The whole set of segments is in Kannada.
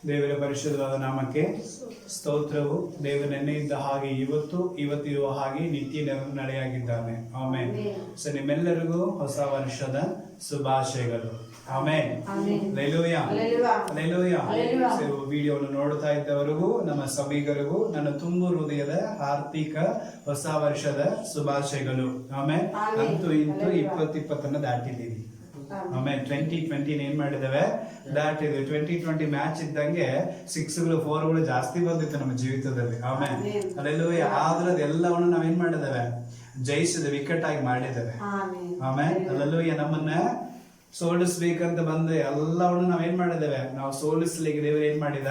ದೇವರ ಪರಿಶುದ್ಧವಾದ ನಾಮಕ್ಕೆ ಸ್ತೋತ್ರವು. ದೇವರು ನೆನ್ನೆ ಇದ್ದ ಹಾಗೆ ಇವತ್ತಿರುವ ಹಾಗೆ ನಿತ್ಯ ನಡೆಯಾಗಿದ್ದಾನೆ. ಆಮೆನ್. ಸೊ ನಿಮ್ಮೆಲ್ಲರಿಗೂ ಹೊಸ ವರ್ಷದ ಶುಭಾಶಯಗಳು. ಆಮೆನ್. Hallelujah, hallelujah. ವಿಡಿಯೋವನ್ನು ನೋಡ್ತಾ ಇದ್ದವರಿಗೂ ನಮ್ಮ ಸಭಿಕರಿಗೂ ನನ್ನ ತುಂಬು ಹೃದಯದ ಆರ್ಥಿಕ ಹೊಸ ವರ್ಷದ ಶುಭಾಶಯಗಳು. ಆಮೇಲೆ ಅಂತೂ ಇಂತೂ 2020 ದಾಟಿದ್ದೀವಿ. ಆಮೇಲೆ 2020 ಏನ್ ಮಾಡಿದ್ದೇವೆ, ದಾಟಿದ್ವಿ. 2020 ಮ್ಯಾಚ್ ಇದ್ದಂಗೆ 6ಗಳು 4ಗಳು ಜಾಸ್ತಿ ಬಂದಿತ್ತು ನಮ್ಮ ಜೀವಿತದಲ್ಲಿ. ಆಮೇಲೆ ಹಲ್ಲೆಲೂಯಾ. ಆದ್ರೆ ಅದೆಲ್ಲವನ್ನು ನಾವೇನ್ ಮಾಡಿದ್ದೇವೆ, ಜಯಿಸಿದ ವಿಕೆಟ್ ಆಗಿ ಮಾಡಿದ್ದೇವೆ. ಆಮೇಲೆ ಹಲ್ಲೆಲೂಯಾ. ನಮ್ಮನ್ನ ಸೋಲಿಸ್ಬೇಕಂತ ಬಂದ ಎಲ್ಲವನ್ನು ನಾವೇನ್ ಮಾಡಿದ್ದೇವೆ, ನಾವು ಸೋಲಿಸ್ಲಿಕ್ಕೆ ದೇವರು ಏನ್ ಮಾಡಿದ,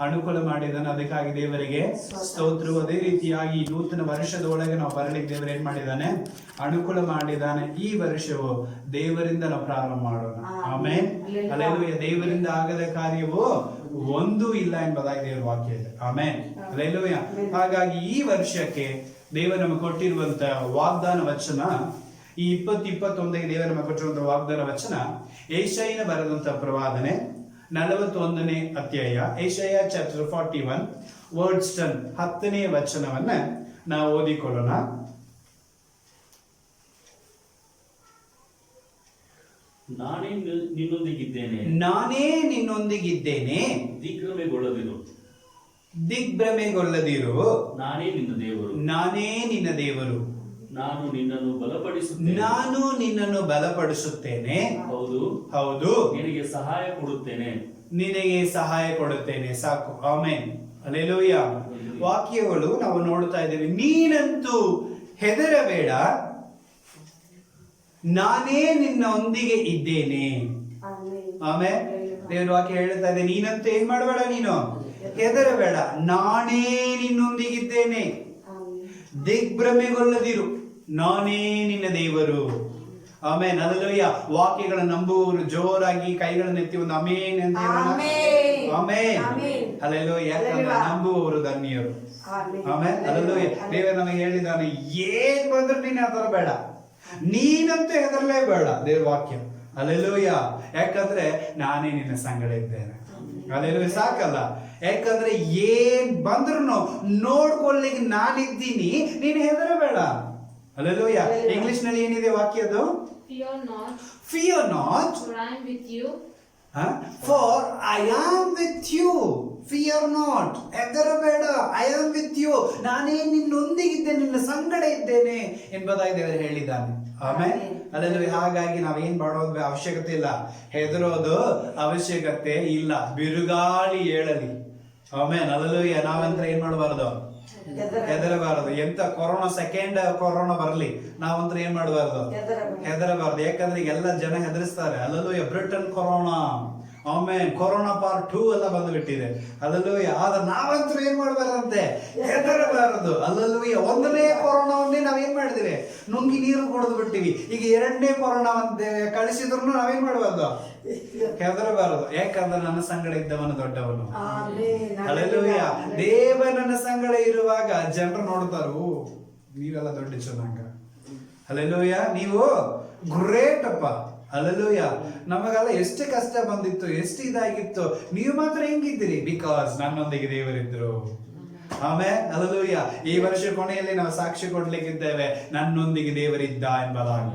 ಅನುಕೂಲ ಮಾಡಿದಾನೆ. ಅದಕ್ಕಾಗಿ ದೇವರಿಗೆ ಸ್ತೋತ್ರವು. ಅದೇ ರೀತಿಯಾಗಿ ನೂತನ ವರ್ಷದ ಒಳಗೆ ನಾವು ಬರಲಿಕ್ಕೆ ದೇವರು ಏನ್ ಮಾಡಿದಾನೆ, ಅನುಕೂಲ ಮಾಡಿದಾನೆ. ಈ ವರ್ಷವು ದೇವರಿಂದ ನಾವು ಪ್ರಾರಂಭ ಮಾಡೋಣ. ಆಮೇಲೆ ಹಲ್ಲೆಲೂಯಾ. ದೇವರಿಂದ ಆಗದ ಕಾರ್ಯವು ಒಂದೂ ಇಲ್ಲ ಎಂಬುದಾಗಿ ದೇವರ ವಾಕ್ಯ ಇದೆ. ಆಮೇಲೆ ಹಲ್ಲೆಲೂಯಾ. ಹಾಗಾಗಿ ಈ ವರ್ಷಕ್ಕೆ ದೇವರು ನಮಗೆ ಕೊಟ್ಟಿರುವಂತ ವಾಗ್ದಾನ ವಚನ, ಈ 2021 ದೇವರ ನಮಗೆ ಕೊಟ್ಟಿರುವಂತಹ ವಾಗ್ದಾನ ವಚನ ಯೆಶಾಯನ ಬರೆದಂತ ಪ್ರವಾದನೆ 41ನೇ ಅಧ್ಯಾಯ, ಯೆಶಾಯ ಚಾಪ್ಟರ್ 41 ವರ್ಡ್ಸ್ 10ನೇ ವಚನವನ್ನ ನಾವು ಓದಿಕೊಳ್ಳೋಣ. ನಾನೇ ನಿನ್ನೊಂದಿಗಿದ್ದೇನೆ, ನಾನೇ ನಿನ್ನೊಂದಿಗಿದ್ದೇನೆ, ದಿಗ್ಭ್ರಮೆಗೊಳ್ಳದಿರು, ನಾನೇ ನಿನ್ನ ದೇವರು, ನಾನೇ ನಿನ್ನ ದೇವರು, ನಾನು ನಿನ್ನನ್ನು ಬಲಪಡಿಸುತ್ತೇನೆ, ನಾನು ನಿನ್ನನ್ನು ಬಲಪಡಿಸುತ್ತೇನೆ, ಹೌದು ಹೌದು, ನಿನಗೆ ಸಹಾಯ ಕೊಡುತ್ತೇನೆ, ನಿನಗೆ ಸಹಾಯ ಕೊಡುತ್ತೇನೆ. ಸಾಕು. ಆಮೆನ್. ಹಲ್ಲೆಲೂಯಾ. ವಾಕ್ಯಗಳು ನಾವು ನೋಡ್ತಾ ಇದ್ದೇವೆ. ನೀನಂತೂ ಹೆದರಬೇಡ, ನಾನೇ ನಿನ್ನೊಂದಿಗೆ ಇದ್ದೇನೆ. ಆಮೇಲೆ ದೇವರ ವಾಕ್ಯ ಹೇಳ್ತಾ ಇದೆ, ನೀನಂತೂ ಏನ್ ಮಾಡಬೇಡ, ನೀನು ಹೆದರಬೇಡ, ನಾನೇ ನಿನ್ನೊಂದಿಗಿದ್ದೇನೆ, ದಿಗ್ಭ್ರಮೆಗೊಳ್ಳದಿರು, ನಾನೇ ನಿನ್ನ ದೇವರು. ಆಮೇನ್. ಹಲ್ಲೆಲೂಯಾ. ವಾಕ್ಯಗಳನ್ನು ನಂಬುವವರು ಜೋರಾಗಿ ಕೈಗಳನ್ನು ಎತ್ತಿ ಒಂದು ಆಮೇನ್ ಅಂತ ಹೇಳೋಣ. ಆಮೇನ್. ಹಲ್ಲೆಲೂಯಾ. ಯಾಕಂದ್ರೆ ನಂಬುವವರು ಧನ್ಯರು. ಆಮೇನ್. ಹಲ್ಲೆಲೂಯಾ. ದೇವರು ನಮಗೆ ಹೇಳಿದಾನೆ, ಏನ್ ಬಂದ್ರು ನೀನು ಹೆದರಬೇಡ, ನೀನಂತೂ ಹೆದರಲೇಬೇಡ. ದೇವ್ರ ವಾಕ್ಯ. ಹಲ್ಲೆಲೂಯಾ. ಯಾಕಂದ್ರೆ ನಾನೇ ನಿನ್ನ ಸಂಗಡ ಇದ್ದೇನೆ. ಹಲ್ಲೆಲೂಯಾ. ಸಾಕಲ್ಲ, ಯಾಕಂದ್ರೆ ಏನ್ ಬಂದ್ರು ನೋಡ್ಕೊಳ್ಳಿಕ್ಕೆ ನಾನಿದ್ದೀನಿ, ನೀನು ಹೆದರಬೇಡ. ಹಲ್ಲೆಲೂಯಾ. ಇಂಗ್ಲಿಷ್ ನಲ್ಲಿ ಏನಿದೆ ವಾಕ್ಯದು? Fear not, for I am with you. For I am with you. Fear not, ಹೆದರಬೇಡ, I am with you, ನಾನೇ ನಿನ್ನೊಂದಿಗಿದ್ದೇನೆ, ನಿನ್ನ ಸಂಗಡ ಇದ್ದೇನೆ ಎಂಬುದಾಗಿ ದೇವರು ಹೇಳಿದ್ದಾನೆ. ಆಮೇಲೆ ಹಲ್ಲೆಲೂಯಾ. ಹಾಗಾಗಿ ನಾವೇನ್ ಮಾಡೋದು ಅವಶ್ಯಕತೆ ಇಲ್ಲ, ಹೆದರೋದು ಅವಶ್ಯಕತೆ ಇಲ್ಲ. ಬಿರುಗಾಳಿ ಏಳಲಿ. ಆಮೇಲೆ ಹಲ್ಲೆಲೂಯಾ. ನಾವಂತ್ರ ಏನ್ ಮಾಡಬಾರದು, ಹೆದರಬಾರದು. ಎಂತ ಕೊರೋನಾ ಸೆಕೆಂಡ್ ಕೊರೋನಾ ಬರ್ಲಿ, ನಾವಂತ್ರ ಏನ್ ಮಾಡಬಾರದು, ಹೆದರಬಾರದು. ಯಾಕಂದ್ರೆ ಎಲ್ಲ ಜನ ಹೆದರಿಸ್ತಾರೆ. ಹಲ್ಲೆಲೂಯಾ. ಬ್ರಿಟನ್ ಕೊರೋನಾ, ಆಮೇಲೆ ಕೊರೋನಾ ಪಾರ್ಟ್ 2 ಎಲ್ಲ ಬಂದ್ಬಿಟ್ಟಿದೆ. ಹಲ್ಲೆಲೂಯಾ. ಆದ್ರೆ ನಾವಂತೂ ಏನ್ ಮಾಡಬಾರದಂತೆ, ಹೆದರಬಾರದು. ಹಲ್ಲೆಲೂಯಾ. 1ನೇ ಕೊರೋನಾವನ್ನೇ ನಾವೇನ್ ಮಾಡಿದಿವಿ, ನುಂಗಿ ನೀರು ಕುಡಿದು ಬಿಟ್ಟಿವಿ. ಈಗ 2ನೇ ಕೊರೋನಾ ಕಳಿಸಿದ್ರು ನಾವೇನ್ ಮಾಡಬಾರ್ದು, ಹೆದರಬಾರದು. ಯಾಕಂದ್ರೆ ನನ್ನ ಸಂಗಡ ಇದ್ದವನು ದೊಡ್ಡವನು. ಹಲ್ಲೆಲೂಯಾ. ದೇವ ನನ್ನ ಸಂಗಡ ಇರುವಾಗ ಜನರು ನೋಡ್ತಾರು, ನೀವೆಲ್ಲ ದೊಡ್ಡ ಚೆನ್ನಾಗ. ಹಲ್ಲೆಲೂಯಾ. ನೀವು ಗ್ರೇಟ್ ಅಪ್ಪ. ಹಲ್ಲೆಲೂಯಾ. ನಮಗೆಲ್ಲ ಎಷ್ಟು ಕಷ್ಟ ಬಂದಿತ್ತು, ಎಷ್ಟು ಇದಾಗಿತ್ತು, ನೀವು ಮಾತ್ರ ಹೆಂಗಿದ್ದೀರಿ, ಬಿಕಾಸ್ ನನ್ನೊಂದಿಗೆ ದೇವರಿದ್ರು. ಆಮೇಲೆ ಹಲ್ಲೆಲೂಯಾ. ಈ ವರ್ಷ ಕೊನೆಯಲ್ಲಿ ನಾವು ಸಾಕ್ಷಿ ಕೊಡ್ಲಿಕ್ಕಿದ್ದೇವೆ, ನನ್ನೊಂದಿಗೆ ದೇವರಿದ್ದ ಎಂಬುದಾಗಿ.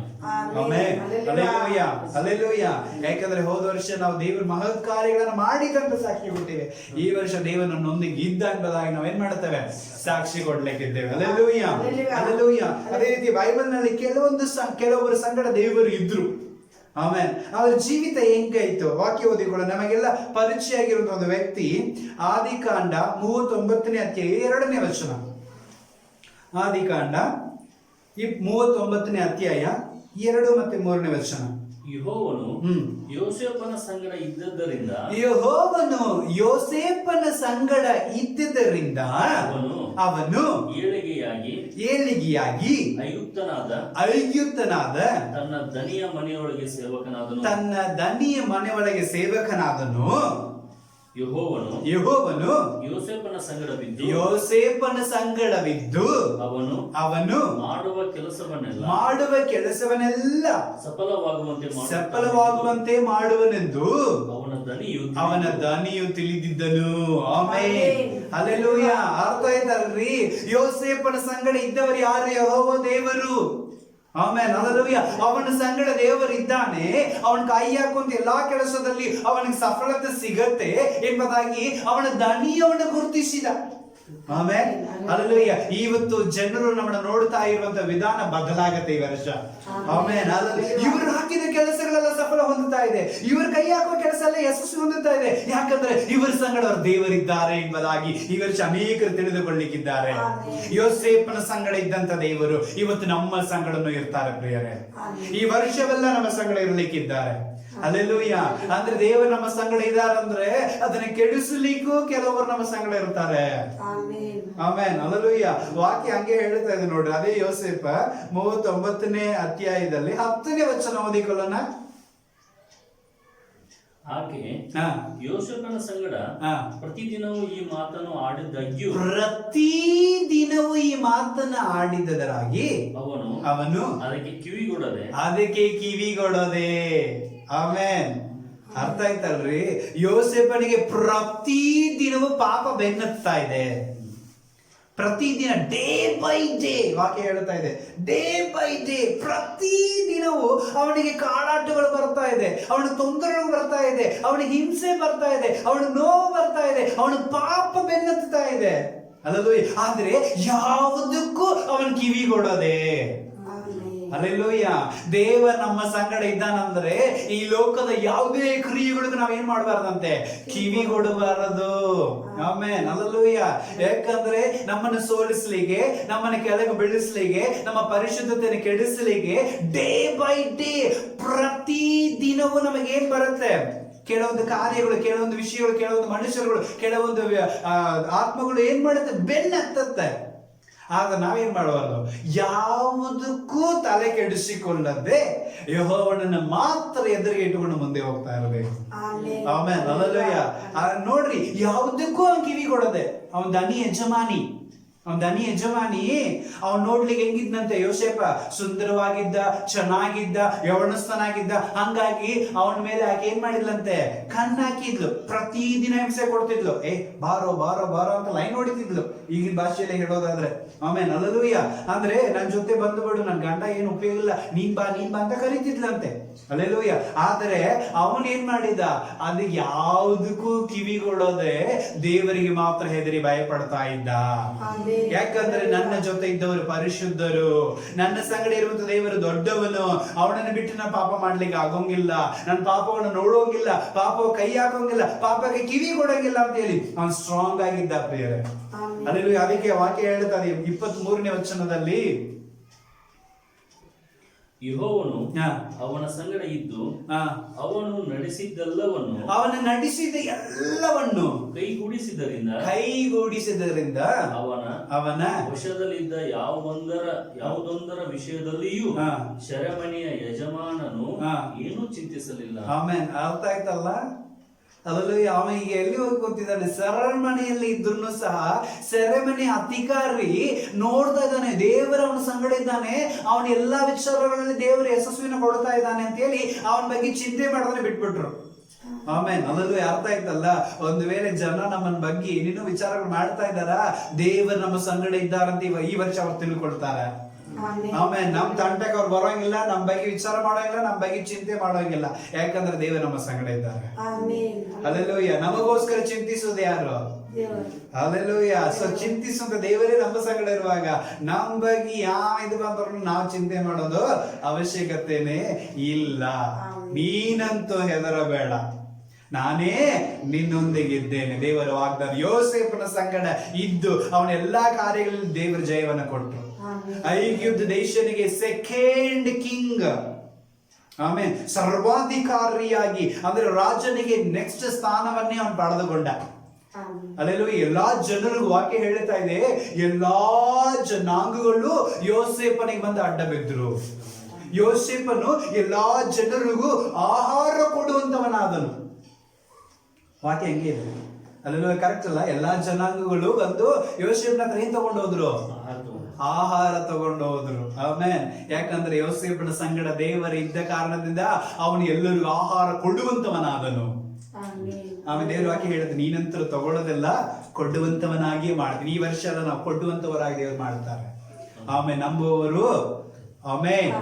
ಆಮೇಲೆ ಹಲ್ಲೆಲೂಯಾ, ಹಲ್ಲೆಲೂಯಾ. ಯಾಕಂದ್ರೆ ಹೋದ ವರ್ಷ ನಾವು ದೇವರ ಮಹತ್ ಕಾರ್ಯಗಳನ್ನು ಮಾಡಿದಂತ ಸಾಕ್ಷಿ ಕೊಟ್ಟಿವೆ. ಈ ವರ್ಷ ದೇವರು ನನ್ನೊಂದಿಗೆ ಇದ್ದ ಎಂಬುದಾಗಿ ನಾವೇನ್ ಮಾಡ್ತೇವೆ, ಸಾಕ್ಷಿ ಕೊಡ್ಲಿಕ್ಕಿದ್ದೇವೆ. Hallelujah, hallelujah. ಅದೇ ರೀತಿ ಬೈಬಲ್ ನಲ್ಲಿ ಕೆಲವೊಬ್ಬರ ಸಂಗಡ ದೇವರು ಇದ್ರು. ಆಮೇಲೆ ಅವರ ಜೀವಿತ ಹೆಂಗಾಯ್ತು, ವಾಕ್ಯ ಓದಿಕೊಳ್ಳ ನಮಗೆಲ್ಲ ಪರಿಚಯ ಆಗಿರುವಂತ ಒಂದು ವ್ಯಕ್ತಿ. ಆದಿಕಾಂಡ 39ನೇ ಅಧ್ಯಾಯ 2ನೇ ವಚನ. ಆದಿಕಾಂಡ 39ನೇ ಅಧ್ಯಾಯ 2 ಮತ್ತು 3ನೇ ವಚನ. ಯೆಹೋವನು ಯೋಸೇಫನ ಸಂಗಡ ಇದ್ದದ್ದರಿಂದ, ಯೆಹೋವನು ಯೋಸೇಫನ ಸಂಗಡ ಇದ್ದುದರಿಂದ ಅವನು ಏಳಿಗೆಯಾಗಿ ಐಗುಪ್ತನಾದ ತನ್ನ ದಣಿಯ ಮನೆಯೊಳಗೆ ಸೇವಕನಾದನು. ತನ್ನ ದಣಿಯ ಮನೆಯೊಳಗೆ ಸೇವಕನಾದನು. ಯೆಹೋವನು ಯೋಸೇಫನ ಸಂಗಡವಿದ್ದು ಅವನು ಮಾಡುವ ಕೆಲಸವನ್ನೆಲ್ಲ ಸಫಲವಾಗುವಂತೆ ಮಾಡುವನೆಂದು ಅವನ ದನಿಯು ತಿಳಿದಿದ್ದನು. Amen, hallelujah. ಅರ್ಥ ಆಯ್ತಲ್ರಿ? ಯೋಸೇಫನ ಸಂಗಡ ಇದ್ದವರು ಯಾರು? ಯೆಹೋವ ದೇವರು. Amen, hallelujah. ಅವನ ಸಂಗಡ ದೇವರಿದ್ದಾನೆ. ಅವನ ಕೈ ಹಾಕುವಂತ ಎಲ್ಲಾ ಕೆಲಸದಲ್ಲಿ ಅವನಿಗೆ ಸಫಲತೆ ಸಿಗತ್ತೆ ಎಂಬುದಾಗಿ ಅವನ ದನಿಯನ್ನು ಗುರುತಿಸಿದ. Amen, hallelujah. ಇವತ್ತು ಜನರು ನಮ್ಮನ್ನ ನೋಡ್ತಾ ಇರುವಂತ ವಿಧಾನ ಬದಲಾಗತ್ತೆ ಈ ವರ್ಷ. Amen, hallelujah. ಇವರು ಹಾಕಿದ ಕೆಲಸಗಳೆಲ್ಲ ಸಫಲ ಹೊಂದುತ್ತಾ ಇದೆ. ಇವರು ಕೈ ಹಾಕುವ ಕೆಲಸ ಎಲ್ಲ ಯಶಸ್ಸು ಹೊಂದುತ್ತಾ ಇದೆ. ಯಾಕಂದ್ರೆ ಇವರ ಸಂಗಡ ಅವರು ದೇವರಿದ್ದಾರೆ ಎಂಬುದಾಗಿ ಈ ವರ್ಷ ಅನೇಕರು ತಿಳಿದುಕೊಳ್ಳಿಕ್ಕಿದ್ದಾರೆ. ಯೋಸೇಫನ ಸಂಗಡ ಇದ್ದಂತ ದೇವರು ಇವತ್ತು ನಮ್ಮ ಸಂಗಡನು ಇರ್ತಾರೆ ಪ್ರಿಯರೇ. ಈ ವರ್ಷವೆಲ್ಲ ನಮ್ಮ ಸಂಗಡ ಇರ್ಲಿಕ್ಕಿದ್ದಾರೆ. ಹಲ್ಲೆಲೂಯಾ. ಅಂದ್ರೆ ದೇವರು ನಮ್ಮ ಸಂಗಡ ಇದ್ದಾರಂದ್ರೆ ಅದನ್ನ ಕೆಡಿಸಲಿಕ್ಕೂ ಕೆಲವರು ನಮ್ಮ ಸಂಗಡ ಇರ್ತಾರೆ. Amen, hallelujah. ವಾಕ್ಯ ಹಂಗೆ ಹೇಳ್ತಾ ಇದೆ ನೋಡ್ರಿ. ಅದೇ ಯೋಸೇಫ 39ನೇ ಅಧ್ಯಾಯದಲ್ಲಿ 10ನೇ ವಚನ ಓದಿಕೊಳ್ಳೋಣ. ಆಕೆ ಯೋಸೇಫನ ಸಂಗಡ ಪ್ರತಿದಿನವೂ ಈ ಮಾತನ್ನು ಆಡಿದ್ದರಾಗಿ ಅವನು ಅದಕ್ಕೆ ಕಿವಿಗೊಡದೆ. ಆಮೆನ್, ಅರ್ಥ ಆಯ್ತಲ್ರಿ? ಯೋಸೇಫನಿಗೆ ಪ್ರತಿ ದಿನವೂ ಪಾಪ ಬೆನ್ನತ್ತಾ ಇದೆ. ಪ್ರತಿದಿನ, ಡೇ ಬೈ ಡೇ, ವಾಕ್ಯ ಹೇಳ್ತಾ ಇದೆ, ಡೇ ಬೈ ಡೇ, ಪ್ರತಿ ದಿನವೂ ಅವನಿಗೆ ಕಾಳಾಟಗಳು ಬರ್ತಾ ಇದೆ, ಅವನಿಗೆ ತೊಂದರೆಗಳು ಬರ್ತಾ ಇದೆ, ಅವನಿಗೆ ಹಿಂಸೆ ಬರ್ತಾ ಇದೆ, ಅವನಿಗೆ ನೋವು ಬರ್ತಾ ಇದೆ, ಅವನಿಗೆ ಪಾಪ ಬೆನ್ನತ್ತಾ ಇದೆ. ಅಲ್ಲೂಯ್ಯ. ಆದ್ರೆ ಯಾವುದಕ್ಕೂ ಅವನು ಕಿವಿಗೊಡದೆ. ಹಲ್ಲೆಲೂಯಾ. ದೇವ ನಮ್ಮ ಸಂಗಡ ಇದ್ದಾನಂದ್ರೆ ಈ ಲೋಕದ ಯಾವುದೇ ಕ್ರಿಯೆಗಳಿಗೂ ನಾವೇನ್ ಮಾಡಬಾರ್ದಂತೆ, ಕಿವಿಗೊಡಬಾರದು. Amen, hallelujah. ಯಾಕಂದ್ರೆ ನಮ್ಮನ್ನು ಸೋಲಿಸ್ಲಿಕ್ಕೆ, ನಮ್ಮನ್ನು ಕೆಳಗೆ ಬೀಳಿಸ್ಲಿಕ್ಕೆ, ನಮ್ಮ ಪರಿಶುದ್ಧತೆಯನ್ನು ಕೆಡಿಸ್ಲಿಕ್ಕೆ ಡೇ ಬೈ ಡೇ, ಪ್ರತಿ ದಿನವೂ ನಮಗೆ ಏನ್ ಬರುತ್ತೆ? ಕೆಲವೊಂದು ಕಾರ್ಯಗಳು, ಕೆಲವೊಂದು ವಿಷಯಗಳು, ಕೆಲವೊಂದು ಮನುಷ್ಯರುಗಳು, ಕೆಲವೊಂದು ಆತ್ಮಗಳು ಏನ್ ಮಾಡುತ್ತೆ? ಬೆನ್ನತ್ತತ್ತೆ. ಆಗ ನಾವೇನ್ ಮಾಡಬಾರ್ದು? ಯಾವುದಕ್ಕೂ ತಲೆ ಕೆಡಿಸಿಕೊಳ್ಳದೆ ಯೆಹೋವನನ್ನ ಮಾತ್ರ ಎದುರಿಗೆ ಇಟ್ಟುಕೊಂಡು ಮುಂದೆ ಹೋಗ್ತಾ ಇರಬೇಕು. Amen, hallelujah. ನೋಡ್ರಿ, ಯಾವುದಕ್ಕೂ ಅವನ್ ಕಿವಿ ಕೊಡದೆ. ಅವನ್ ದನಿ ಯಜಮಾನಿ. ಅವನ್ ನೋಡ್ಲಿಕ್ಕೆ ಹೆಂಗಿದ್ನಂತೆ? ಯೋಸೇಫ ಸುಂದರವಾಗಿದ್ದ, ಚೆನ್ನಾಗಿದ್ದ, ಯೌವನಸ್ಥನಾಗಿದ್ದ. ಹಂಗಾಗಿ ಅವನ ಮೇಲೆ ಆಕೆ ಏನ್ ಮಾಡಿದ್ಲಂತೆ? ಕಣ್ಣಾಕಿದ್ಲು. ಪ್ರತಿದಿನ ಹಿಂಸೆ ಕೊಡ್ತಿದ್ಲು. ಬಾರೋ ಬಾರೋ ಬಾರೋ ಅಂತ ಲೈನ್ ಹೊಡಿತಿದ್ಲು, ಈಗಿನ ಭಾಷೆಯಲ್ಲಿ ಹೇಳೋದಾದ್ರೆ. ಆಮೇಲೆ ಹಲ್ಲೆಲೂಯಾ. ಅಂದ್ರೆ ನನ್ ಜೊತೆ ಬಂದುಬಿಡು, ನನ್ ಗಂಡ ಏನು ಉಪಯೋಗ ಇಲ್ಲ, ನೀನ್ ಬಾ ಅಂತ ಕರೀತಿದ್ಲಂತೆ. ಹಲ್ಲೆಲೂಯಾ. ಆದ್ರೆ ಅವನ್ ಏನ್ ಮಾಡಿದ? ಅದು ಯಾವುದಕ್ಕೂ ಕಿವಿಗೊಡೋದೆ ದೇವರಿಗೆ ಮಾತ್ರ ಹೆದರಿ ಭಯ ಪಡ್ತಾ ಇದ್ದ. ಯಾಕಂದ್ರೆ ನನ್ನ ಜೊತೆ ಇದ್ದವರು ಪರಿಶುದ್ಧರು, ನನ್ನ ಸಂಗಡ ಇರುವಂತ ದೇವರು ದೊಡ್ಡವನು, ಅವನನ್ನು ಬಿಟ್ಟು ನಾನು ಪಾಪ ಮಾಡ್ಲಿಕ್ಕೆ ಆಗೋಂಗಿಲ್ಲ, ನನ್ನ ಪಾಪವನ್ನು ನೋಡೋಂಗಿಲ್ಲ, ಪಾಪ ಕೈ ಹಾಕೋಂಗಿಲ್ಲ, ಪಾಪಕ್ಕೆ ಕಿವಿ ಕೊಡೋಂಗಿಲ್ಲ ಅಂತ ಹೇಳಿ ಅವನು ಸ್ಟ್ರಾಂಗ್ ಆಗಿದ್ದ ಪ್ರಿಯರೇ. ಹಲ್ಲೆಲೂಯಾ. ಅದಕ್ಕೆ ವಾಕ್ಯ ಹೇಳ್ತಾರೆ 23ನೇ ವಚನದಲ್ಲಿ, ಯೆಹೋವನು ಅವನ ಸಂಗಡ ಇದ್ದು ಅವನು ನಡೆಸಿದ ಎಲ್ಲವನ್ನು ಕೈಗೂಡಿಸಿದ್ದರಿಂದ ಅವನ ವಶದಲ್ಲಿದ್ದ ಯಾವುದೊಂದರ ವಿಷಯದಲ್ಲಿಯೂ ಸೆರೆಮನೆಯ ಯಜಮಾನನು ಏನೂ ಚಿಂತಿಸಲಿಲ್ಲ. ಆಮೇನ್, ಅರ್ಥ ಆಯ್ತಲ್ಲ? ಅದರಲ್ಲೂ ಅವನಿಗೆ ಎಲ್ಲಿ ಹೋಗಿ ಕೂತಿದ್ದಾನೆ? ಸೆರೆಮನೆಯಲ್ಲಿ ಇದ್ರು ಸಹ ಸೆರೆಮನೆ ಅಧಿಕಾರಿ ನೋಡ್ತಾ ಇದ್ದಾನೆ, ದೇವರ ಅವನ ಸಂಗಡ ಇದ್ದಾನೆ, ಅವನ ಎಲ್ಲಾ ವಿಚಾರಗಳಲ್ಲಿ ದೇವರ ಯಶಸ್ವಿನ ಕೊಡ್ತಾ ಇದ್ದಾನೆ ಅಂತ ಹೇಳಿ ಅವನ ಬಗ್ಗೆ ಚಿಂತೆ ಮಾಡೋದನ್ನ ಬಿಟ್ಬಿಟ್ರು. ಆಮೇನ್, ಅದಲ್ಲೂ ಅರ್ಥ ಆಯ್ತಲ್ಲ? ಒಂದು ವೇಳೆ ಜನ ನಮ್ಮನ ಬಗ್ಗೆ ಏನೇನೋ ವಿಚಾರಗಳು ಮಾಡ್ತಾ ಇದ್ದಾರ, ದೇವರು ನಮ್ಮ ಸಂಗಡ ಇದ್ದಾರಂತ ಈ ವರ್ಷ ಅವ್ರು ತಿಳ್ಕೊಳ್ತಾರೆ. ಆಮೇಲೆ ನಮ್ ತಂಟಕ್ಕೆ ಅವ್ರು ಬರೋಂಗಿಲ್ಲ, ನಮ್ ಬಗ್ಗೆ ವಿಚಾರ ಮಾಡೋಂಗಿಲ್ಲ, ನಮ್ ಬಗ್ಗೆ ಚಿಂತೆ ಮಾಡೋಂಗಿಲ್ಲ. ಯಾಕಂದ್ರೆ ದೇವರು ನಮ್ಮ ಸಂಗಡ ಇದ್ದಾರೆ. ಹಲ್ಲೆಲೂಯಾ. ನಮಗೋಸ್ಕರ ಚಿಂತಿಸೋದು ಯಾರು? ಹಲ್ಲೆಲೂಯಾ. ಸೊ ಚಿಂತಿಸುವಂತ ದೇವರೇ ನಮ್ಮ ಸಂಗಡ ಇರುವಾಗ ನಮ್ ಬಗ್ಗೆ ಯಾವ ಇದು ಬಂದ್ರು ನಾವು ಚಿಂತೆ ಮಾಡೋದು ಅವಶ್ಯಕತೆನೇ ಇಲ್ಲ. ನೀನಂತೂ ಹೆದರಬೇಡ, ನಾನೇ ನಿನ್ನೊಂದಿಗಿದ್ದೇನೆ. ದೇವರ ವಾಗ್ದಾನ. ಯೋಸೇಫನ ಸಂಗಡ ಇದ್ದು ಅವನ ಎಲ್ಲಾ ಕಾರ್ಯಗಳಲ್ಲಿ ದೇವರ ಜಯವನ್ನು ಕೊಟ್ಟರು. ಐಗುಪ್ತ ದೇಶನಿಗೆ ಸೆಕೆಂಡ್ ಕಿಂಗ್, ಆಮೇಲೆ ಸರ್ವಾಧಿಕಾರಿಯಾಗಿ, ಅಂದ್ರೆ ರಾಜನಿಗೆ ನೆಕ್ಸ್ಟ್ ಸ್ಥಾನವನ್ನೇ ಅವನು ಪಡೆದುಕೊಂಡ. ಅಲ್ಲೆಲ್ಲೂ ಎಲ್ಲಾ ಜನರಿಗೂ ವಾಕ್ಯ ಹೇಳ್ತಾ ಇದೆ, ಎಲ್ಲಾ ಜನಾಂಗಗಳು ಯೋಸೇಫನಿಗೆ ಬಂದು ಅಡ್ಡ ಬಿದ್ದರು. ಯೋಸೇಫನು ಎಲ್ಲಾ ಜನರಿಗೂ ಆಹಾರ ಕೊಡುವಂತವನಾದನು. ವಾಕ್ಯ ಹೆಂಗೆ ಇದೆ? ಅಲ್ಲೆಲ್ಲ ಕರೆಕ್ಟ್ ಅಲ್ಲ? ಎಲ್ಲಾ ಜನಾಂಗಗಳು ಬಂದು ಯೋಸೇಫನ ಹತ್ರ ಏನ್ ತಗೊಂಡು ಹೋದ್ರು? ಆಹಾರ ತಗೊಂಡು ಹೋದ್ರು. ಆಮೇನ್. ಯಾಕಂದ್ರೆ ಯೋಸೇಫನ ಸಂಗಡ ದೇವರ ಇದ್ದ ಕಾರಣದಿಂದ ಅವನು ಎಲ್ಲರಿಗೂ ಆಹಾರ ಕೊಡುವಂತವನಾದನು. ಆಮೇಲೆ ದೇವ್ರ ವಾಕ್ಯ ಹೇಳುತ್ತೆ, ನೀನಂತರ ತಗೊಳ್ಳೋದೆಲ್ಲ ಕೊಡುವಂತವನಾಗಿ ಮಾಡ್ತೀನಿ. ಈ ವರ್ಷ ಎಲ್ಲ ನಾವು ಕೊಡುವಂತವರಾಗಿ ದೇವ್ರು ಮಾಡ್ತಾರೆ. ಆಮೇಲೆ ನಂಬುವವರು ಆಮೇನ್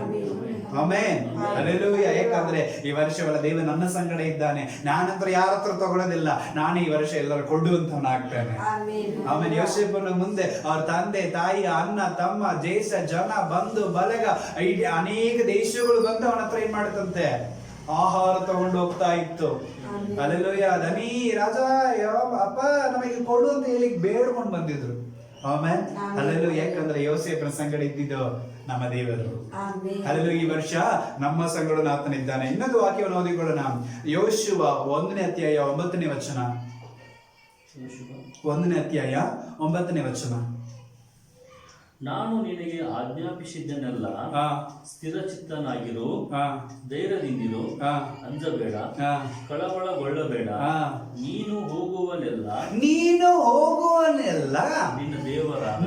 ಆಮೇನ್ ಹಲ್ಲೆಲೂಯಾ. ಯಾಕಂದ್ರೆ ಈ ವರ್ಷವೆಲ್ಲ ದೇವ ನನ್ನ ಸಂಗಡ ಇದ್ದಾನೆ, ನಾನಂತರ ಯಾರ ಹತ್ರ ತಗೊಳ್ಳೋದಿಲ್ಲ, ನಾನೇ ಈ ವರ್ಷ ಎಲ್ಲರೂ ಕೊಡುವಂತವನಾಗ್ತಾನೆ. ಆಮೇಲೆ ಯೋಸೇಫನ ಮುಂದೆ ಅವ್ರ ತಂದೆ ತಾಯಿ, ಅಣ್ಣ ತಮ್ಮ, ದೇಶ ಜನ, ಬಂಧು ಬಳಗ, ಅನೇಕ ದೇಶಗಳು ಬಂದು ಅವನ ಹತ್ರ ಏನ್ ಮಾಡುತ್ತಂತೆ? ಆಹಾರ ತಗೊಂಡು ಹೋಗ್ತಾ ಇತ್ತು. ಹಲ್ಲೆಲೂಯಾ. ದನಿ ರಾಜ ಅಪ್ಪ ನಮಗೆ ಕೊಡು ಅಂತ ಹೇಳಿ ಬೇಡ್ಕೊಂಡು ಬಂದಿದ್ರು. ಆಮೇನ್ ಹಲ್ಲೆಲೂಯಾ. ಯಾಕಂದ್ರೆ ಯೋಸೇಫನ ಸಂಗಡ ಇದ್ದಿದ್ದು ನಮ್ಮ ದೇವರು. ಹಲ್ಲೆಲೂಯಾ. ಈ ವರ್ಷ ನಮ್ಮ ಸಂಗಡ ಆತನಿದ್ದಾನೆ. ಇನ್ನೊಂದು ವಾಕ್ಯವನ್ನು ಓದಿಕೊಳ್ಳೋಣ. ಯೋಶುವ 1ನೇ ಅಧ್ಯಾಯ 9ನೇ ವಚನ. 1ನೇ ಅಧ್ಯಾಯ 9ನೇ ವಚನ. ನಾನು ನಿನಗೆ ಆಜ್ಞಾಪಿಸಿದ್ದನ್ನೆಲ್ಲ ಸ್ಥಿರಚಿತ್ತನಾಗಿರು, ಧೈರ್ಯದಿಂದಿರು, ಅಂಜಬೇಡ, ಕಳವಳಗೊಳ್ಳಬೇಡ. ನೀನು ಹೋಗುವಲ್ಲೆಲ್ಲ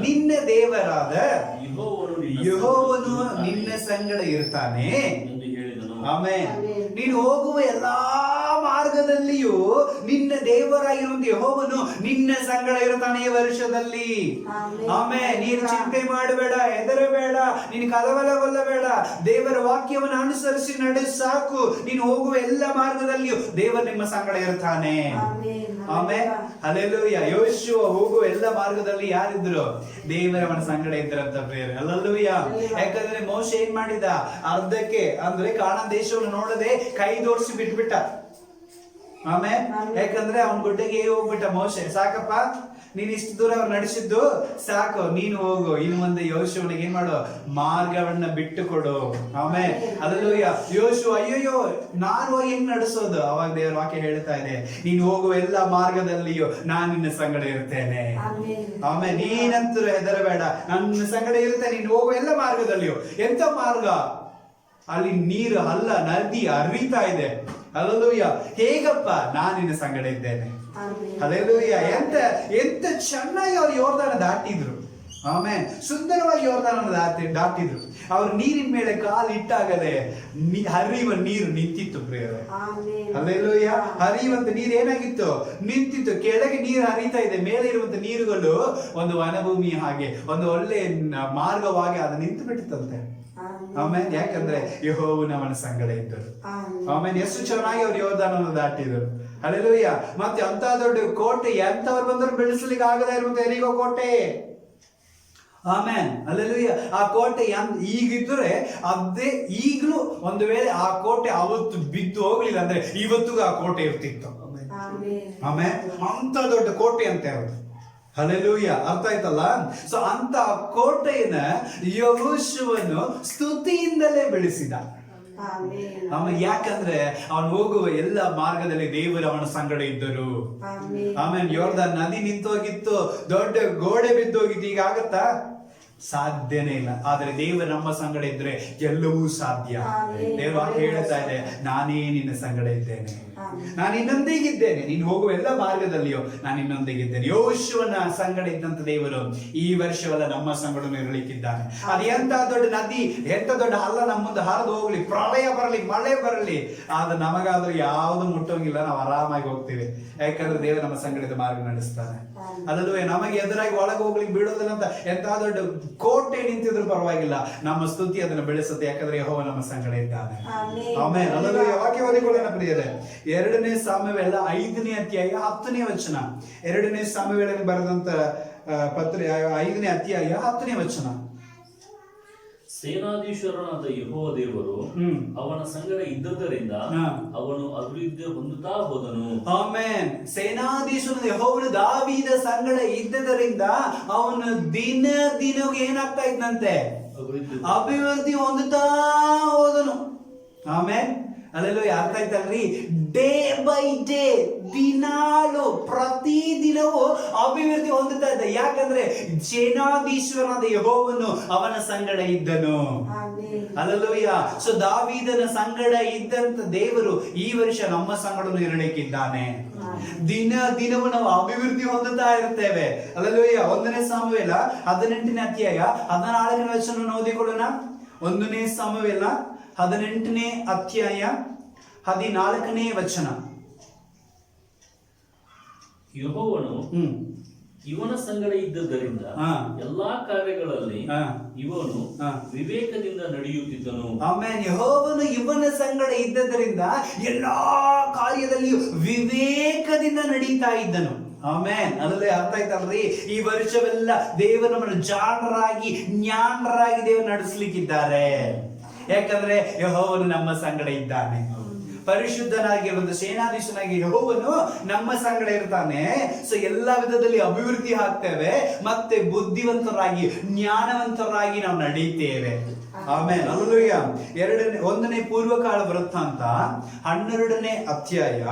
ನಿನ್ನ ದೇವರಾದ ಯೆಹೋವನು ನಿನ್ನ ಸಂಗಡ ಇರ್ತಾನೆ ಎಂದು ಹೇಳಿದನು. ಆಮೆನ್. ನೀನು ಹೋಗುವ ಎಲ್ಲಾ ಮಾರ್ಗದಲ್ಲಿಯೂ ನಿನ್ನ ದೇವರಾಗಿರುವಂತ ಯೆಹೋವನು ನಿನ್ನ ಸಂಗಡ ಇರುತ್ತಾನೆ ಈ ವರ್ಷದಲ್ಲಿ. ಆಮೆನ್. ನೀನು ಚಿಂತೆ ಮಾಡಬೇಡ, ಹೆದರಬೇಡ, ನೀನು ಕಳವಳಗೊಳ್ಳಬೇಡ. ದೇವರ ವಾಕ್ಯವನ್ನು ಅನುಸರಿಸಿ ನಡೆ ಸಾಕು. ನೀನು ಹೋಗುವ ಎಲ್ಲ ಮಾರ್ಗದಲ್ಲಿಯೂ ದೇವರು ನಿಮ್ಮ ಸಂಗಡ ಇರ್ತಾನೆ. ಆಮೆನ್. ಹಲ್ಲೆಲೂಯಾ. ಯೋಶುವ ಹೋಗುವ ಎಲ್ಲ ಮಾರ್ಗದಲ್ಲಿ ಯಾರಿದ್ರು? ದೇವರವನ ಸಂಗಡ ಇದ್ದರಂತ ಪ್ರೇರೆ. ಹಲ್ಲೆಲೂಯಾ. ಯಾಕಂದ್ರೆ ಮೋಶೆ ಏನ್ ಮಾಡಿದ? ಅರ್ಧಕ್ಕೆ ಅಂದ್ರೆ ಕಾನಾನ್ ದೇಶವನ್ನು ನೋಡದೆ ಕೈ ತೋರಿಸಿ ಬಿಟ್ಬಿಟ್ಟ. ಆಮೇಲೆ ಯಾಕಂದ್ರೆ ಅವನ್ ಗುಡ್ಡೆಗೆ ಹೋಗ್ಬಿಟ್ಟ ಮೋಶೆ. ಸಾಕಪ್ಪ, ನೀನ್ ಇಷ್ಟು ದೂರ ಅವ್ರು ನಡೆಸಿದ್ದು ಸಾಕು, ನೀನು ಹೋಗು. ಇನ್ನು ಮುಂದೆ ಯೋಶುವನಿಗೆ ಏನ್ ಮಾಡು? ಮಾರ್ಗವನ್ನ ಬಿಟ್ಟು ಕೊಡು. ಆಮೇಲೆ ಹಲ್ಲೆಲೂಯಾ. ಯೋಶುವ ಅಯ್ಯಯ್ಯೋ ನಾನು ಹೋಗಿ ಹೆಂಗ್ ನಡೆಸೋದು? ಅವಾಗ ದೇವರ ವಾಕ್ಯ ಹೇಳ್ತಾ ಇದೆ, ನೀನು ಹೋಗುವ ಎಲ್ಲ ಮಾರ್ಗದಲ್ಲಿಯೂ ನಾನು ನಿನ್ನ ಸಂಗಡ ಇರ್ತೇನೆ. ಆಮೇಲೆ ನೀನಂತರೂ ಹೆದರಬೇಡ, ನನ್ನ ಸಂಗಡ ಇರ್ತೇನೆ. ನೀನು ಹೋಗುವ ಎಲ್ಲ ಮಾರ್ಗದಲ್ಲಿಯೂ. ಎಂತ ಮಾರ್ಗ? ಅಲ್ಲಿ ನೀರು ಹಲ್ಲ ನದಿ ಹರಿತಾ ಇದೆ. ಹಲ್ಲೆಲೂಯಾ. ಹೇಗಪ್ಪ? ನಾನು ನಿನ್ನ ಸಂಗಡ ಇದ್ದೇನೆ. ಹಲ್ಲೆಲೂಯಾ. ಎಂತ ಚೆನ್ನಾಗಿ ಅವ್ರು ಯೋರ್ದಾನ ದಾಟಿದ್ರು. ಆಮೇಲೆ ಸುಂದರವಾಗಿ ಯೋರ್ದಾನ ದಾಟಿದ್ರು. ಅವ್ರು ನೀರಿನ ಮೇಲೆ ಕಾಲು ಇಟ್ಟಾಗಲೇ ಹರಿಯುವ ನೀರು ನಿಂತಿತ್ತು ಪ್ರಿಯರೇ. ಹಲ್ಲೆಲೂಯಾ. ಹರಿಯುವಂತ ನೀರು ಏನಾಗಿತ್ತು? ನಿಂತಿತ್ತು. ಕೆಳಗೆ ನೀರು ಹರಿತಾ ಇದೆ, ಮೇಲೆ ಇರುವಂತ ನೀರುಗಳು ಒಂದು ವನಭೂಮಿ ಹಾಗೆ, ಒಂದು ಒಳ್ಳೆ ಮಾರ್ಗವಾಗಿ ಅದು ನಿಂತು ಬಿಟ್ಟಿತ್ತಂತೆ. ಆಮೇಲೆ ಯಾಕಂದ್ರೆ ಯೆಹೋವನು ಅವನ ಸಂಗಡ ಇದ್ದರು. ಆಮೇಲೆ ಎಷ್ಟು ಚೆನ್ನಾಗಿ ಅವ್ರು ಯೋರ್ದಾನವನ್ನು ದಾಟಿದರು. ಹಲ್ಲೆಲೂಯಾ. ಮತ್ತೆ ಅಂತ ದೊಡ್ಡ ಕೋಟೆ, ಎಂತವ್ರು ಬಂದ್ರು ಬೆಳೆಸಲಿಕ್ಕೆ ಆಗದ ಇರುವಂತ ಎರಿಗೋ ಕೋಟೆ. ಆಮೇನ್. ಹಲ್ಲೆಲೂಯಾ. ಆ ಕೋಟೆ ಈಗಿದ್ರೆ ಅದೇ ಈಗಲೂ ಒಂದು ವೇಳೆ ಆ ಕೋಟೆ ಅವತ್ತು ಬಿದ್ದು ಹೋಗ್ಲಿಲ್ಲ ಅಂದ್ರೆ ಇವತ್ತಿಗೂ ಆ ಕೋಟೆ ಇರ್ತಿತ್ತು. ಆಮೇಲೆ ಅಂತ ದೊಡ್ಡ ಕೋಟೆ ಅಂತ ಅವ್ರು. ಹಲ್ಲೆಲೂಯಾ. ಅರ್ಥ ಆಯ್ತಲ್ಲ? ಸೊ ಅಂತ ಕೋಟೆಯನ್ನ ಯೆಹೋಶುವನು ಸ್ತುತಿಯಿಂದಲೇ ಬೆಳೆಸಿದ. ಆಮೇಲೆ ಯಾಕಂದ್ರೆ ಅವನು ಹೋಗುವ ಎಲ್ಲ ಮಾರ್ಗದಲ್ಲಿ ದೇವರು ಅವನ ಸಂಗಡ ಇದ್ದರು. ಆಮೇಲೆ ಯೋರ್ದಾನ್ ನದಿ ನಿಂತೋಗಿತ್ತು, ದೊಡ್ಡ ಗೋಡೆ ಬಿದ್ದೋಗಿತ್ತು. ಈಗ ಆಗತ್ತಾ? ಸಾಧ್ಯನೇ ಇಲ್ಲ. ಆದ್ರೆ ದೇವರು ನಮ್ಮ ಸಂಗಡ ಇದ್ರೆ ಎಲ್ಲವೂ ಸಾಧ್ಯ. ದೇವರು ಹೇಳ್ತಾ ಇದೆ, ನಾನೇ ನಿನ್ನ ಸಂಗಡ ಇದ್ದೇನೆ, ನಾನು ನಿನ್ನೊಂದಿಗಿದ್ದೇನೆ. ನೀನು ಹೋಗುವ ಎಲ್ಲ ಮಾರ್ಗದಲ್ಲಿಯೋ ನಾನು ನಿನ್ನೊಂದಿಗಿದ್ದೇನೆ. ಯೋಶುವನ ಸಂಗಡ ಇದ್ದಂತ ದೇವರು ಈ ವರ್ಷವೆಲ್ಲ ನಮ್ಮ ಸಂಗಡನು ಇರಲಿಕ್ಕಿದ್ದಾನೆ. ಅದು ಎಂತ ದೊಡ್ಡ ನದಿ, ಎಂತ ದೊಡ್ಡ ಹಲ್ಲ ನಮ್ಮ ಮುಂದೆ ಹರಿದು ಹೋಗ್ಲಿ, ಪ್ರಳಯ ಬರಲಿ, ಮಳೆ ಬರಲಿ, ಆದ್ರೆ ನಮಗಾದ್ರೂ ಯಾವ್ದು ಮುಟ್ಟೋಂಗಿಲ್ಲ. ನಾವು ಆರಾಮಾಗಿ ಹೋಗ್ತೀವಿ. ಯಾಕಂದ್ರೆ ದೇವರು ನಮ್ಮ ಸಂಗಡದ ಮಾರ್ಗ ನಡೆಸ್ತಾನೆ. ಅದಲ್ಲೂ ನಮಗೆ ಎದುರಾಗಿ ಒಳಗೆ ಹೋಗ್ಲಿಕ್ಕೆ ಬಿಡೋದಿಲ್ಲ ಅಂತ ಎಂತ ದೊಡ್ಡ ಕೋಟೆ ನಿಂತಿದ್ರು ಪರವಾಗಿಲ್ಲ, ನಮ್ಮ ಸ್ತುತಿ ಅದನ್ನು ಬೆಳೆಸುತ್ತೆ. ಯಾಕಂದ್ರೆ ಯೆಹೋವ ನಮ್ಮ ಸಂಗಡ ಇದ್ದಾನೆ. ಆಮೆನ್. ಅದಲ್ಲೂ ವಾಕ್ಯ ಓದಿಕೊಳ್ಳೋಣ ಪ್ರಿಯರೇ. 2ನೇ ಸಾಮುವೇಲ 5ನೇ ಅಧ್ಯಾಯ 10ನೇ ವಚನ. 2ನೇ ಸಾಮುವೇಲನಿಗೆ ಬರೆದಂತ ಪತ್ರ 5ನೇ ಅಧ್ಯಾಯ 10ನೇ ವಚನ. ಸೇನಾಧೀಶ್ವರನಾದ ಯೆಹೋವ ದೇವರು ಅವನ ಸಂಗಡ ಇದ್ದದರಿಂದ ಅವನು ಅಭಿವೃದ್ಧಿ ಹೊಂದುತ್ತಾ ಹೋದನು. ಆಮೆನ್. ಸೇನಾಧೀಶ್ವರ ಯೆಹೋವನು ದಾವೀದ ಸಂಗಡ ಇದ್ದದರಿಂದ ಅವನು ದಿನವೂ ಏನಾಗ್ತಾ ಇದ್ದಂತೆ? ಅಭಿವೃದ್ಧಿ ಹೊಂದುತ್ತಾ ಹೋದನು. ಆಮೆನ್. ಅಲ್ಲೆಲ್ಲೂ ಅರ್ಥ ಆಯ್ತಲ್ರಿ? ಡೇ ಬೈ ಡೇ, ದಿನಾಳು ಪ್ರತಿ ದಿನವೂ ಅಭಿವೃದ್ಧಿ ಹೊಂದುತ್ತಾ ಇದ್ದ. ಯಾಕಂದ್ರೆ ಸೇನಾಧೀಶ್ವರನಾದ ಯೆಹೋವನು ಅವನ ಸಂಗಡ ಇದ್ದನು. ಹಲ್ಲೆಲೂಯಾ. ಸೊ ದಾವೀದನ ಸಂಗಡ ಇದ್ದಂತ ದೇವರು ಈ ವರ್ಷ ನಮ್ಮ ಸಂಗಡನು ಇರಲಿಕ್ಕಿದ್ದಾನೆ. ದಿನವೂ ನಾವು ಅಭಿವೃದ್ಧಿ ಹೊಂದುತ್ತಾ ಇರ್ತೇವೆ. ಹಲ್ಲೆಲೂಯಾ. 1ನೇ ಸಾಮುವೇಲ 18ನೇ ಅಧ್ಯಾಯ 14ನೇ ವಚನ ಓದಿಕೊಳ್ಳೋಣ. 1ನೇ ಸಾಮುವೇಲ 18ನೇ ಅಧ್ಯಾಯ 14ನೇ ವಚನ. ಯೆಹೋವನು ಇವನ ಸಂಗಡ ಇದ್ದದರಿಂದ ಎಲ್ಲಾ ಕಾರ್ಯಗಳಲ್ಲಿ ಇವನು ವಿವೇಕದಿಂದ ನಡೆಯುತ್ತಿದ್ದನು. ಆಮೆನ್. ಯೆಹೋವನು ಇವನ ಸಂಗಡ ಇದ್ದದರಿಂದ ಎಲ್ಲಾ ಕಾರ್ಯದಲ್ಲಿಯೂ ವಿವೇಕದಿಂದ ನಡೀತಾ ಇದ್ದನು. ಆಮೆನ್. ಅದರಲ್ಲಿ ಅರ್ಥ ಆಯ್ತಲ್ರಿ? ಈ ವರ್ಷವೆಲ್ಲ ದೇವರು ನಮ್ಮನ್ನು ಜಾಣರಾಗಿ ಜ್ಞಾನರಾಗಿ ದೇವರು ನಡೆಸಲಿಕ್ಕಿದ್ದಾರೆ. ಯಾಕಂದ್ರೆ ಯೆಹೋವನು ನಮ್ಮ ಸಂಗಡ ಇದ್ದಾನೆ. ಪರಿಶುದ್ಧನಾಗಿ ಒಂದು ಸೇನಾಧೀಶನಾಗಿ ಯೆಹೋವನು ನಮ್ಮ ಸಂಗಡ ಇರ್ತಾನೆ. ಸೊ ಎಲ್ಲಾ ವಿಧದಲ್ಲಿ ಅಭಿವೃದ್ಧಿ ಆಗ್ತೇವೆ, ಮತ್ತೆ ಬುದ್ಧಿವಂತರಾಗಿ ಜ್ಞಾನವಂತರಾಗಿ ನಾವು ನಡೀತೇವೆ. ಆಮೇಲೆ ಹಲ್ಲೆಲೂಯಾ. 1ನೇ ಪೂರ್ವಕಾಲ ವೃತ್ತಾಂತ 12ನೇ ಅಧ್ಯಾಯ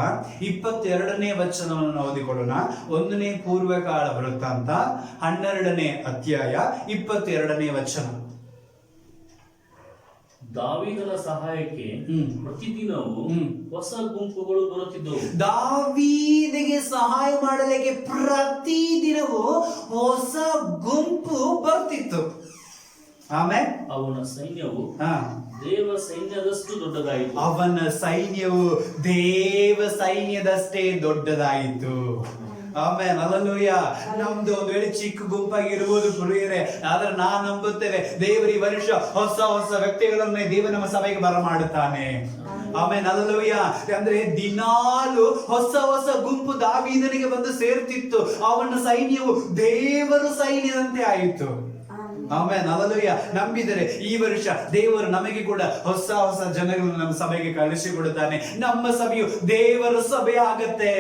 22ನೇ ವಚನವನ್ನು ಓದಿಕೊಳ್ಳೋಣ. 1ನೇ ಪೂರ್ವಕಾಲ ವೃತ್ತಾಂತ 12ನೇ ಅಧ್ಯಾಯ 22ನೇ ವಚನ. ದಾವೀದನ ಸಹಾಯಕ್ಕೆ ಪ್ರತಿದಿನವೂ ಹೊಸ ಗುಂಪುಗಳು ಬರುತ್ತಿದ್ದವು. ದಾವೀದಿಗೆ ಸಹಾಯ ಮಾಡಲಿಕ್ಕೆ ಪ್ರತಿದಿನವೂ ಹೊಸ ಗುಂಪು ಬರ್ತಿತ್ತು. ಆಮೇಲೆ ಅವನ ಸೈನ್ಯವು ದೇವ ಸೈನ್ಯದಷ್ಟು ದೊಡ್ಡದಾಯಿತು. ಅವನ ಸೈನ್ಯವು ದೇವ ಸೈನ್ಯದಷ್ಟೇ ದೊಡ್ಡದಾಯಿತು. ಆಮೇಲೆ ಹಲ್ಲೆಲೂಯಾ. ನಮ್ದು ಒಂದು ವೇಳೆ ಚಿಕ್ಕ ಗುಂಪಾಗಿರ್ಬೋದು ಪ್ರಿಯರೇ, ಆದ್ರೆ ನಾನು ನಂಬುತ್ತೇವೆ ದೇವರು ಈ ವರ್ಷ ಹೊಸ ಹೊಸ ವ್ಯಕ್ತಿಗಳನ್ನೇ ದೇವರು ನಮ್ಮ ಸಭೆಗೆ ಬರಮಾಡುತ್ತಾನೆ. ಆಮೇಲೆ ಹಲ್ಲೆಲೂಯಾ. ಅಂದ್ರೆ ದಿನಾಲು ಹೊಸ ಹೊಸ ಗುಂಪು ದಾವೀದನಿಗೆ ಬಂದು ಸೇರ್ತಿತ್ತು. ಅವನ ಸೈನ್ಯವು ದೇವರು ಸೈನ್ಯದಂತೆ ಆಯಿತು. ಆಮೆನ್. ಹಲ್ಲೆಲೂಯಾ. ನಂಬಿದರೆ ಈ ವರ್ಷ ದೇವರು ನಮಗೆ ಕೂಡ ಹೊಸ ಹೊಸ ಜನಗಳನ್ನು ನಮ್ಮ ಸಭೆಗೆ ಕಳಿಸಿಕೊಡುತ್ತಾನೆ. ನಮ್ಮ ಸಭೆಯು ದೇವರ ಸಭೆ ಆಗತ್ತೆ.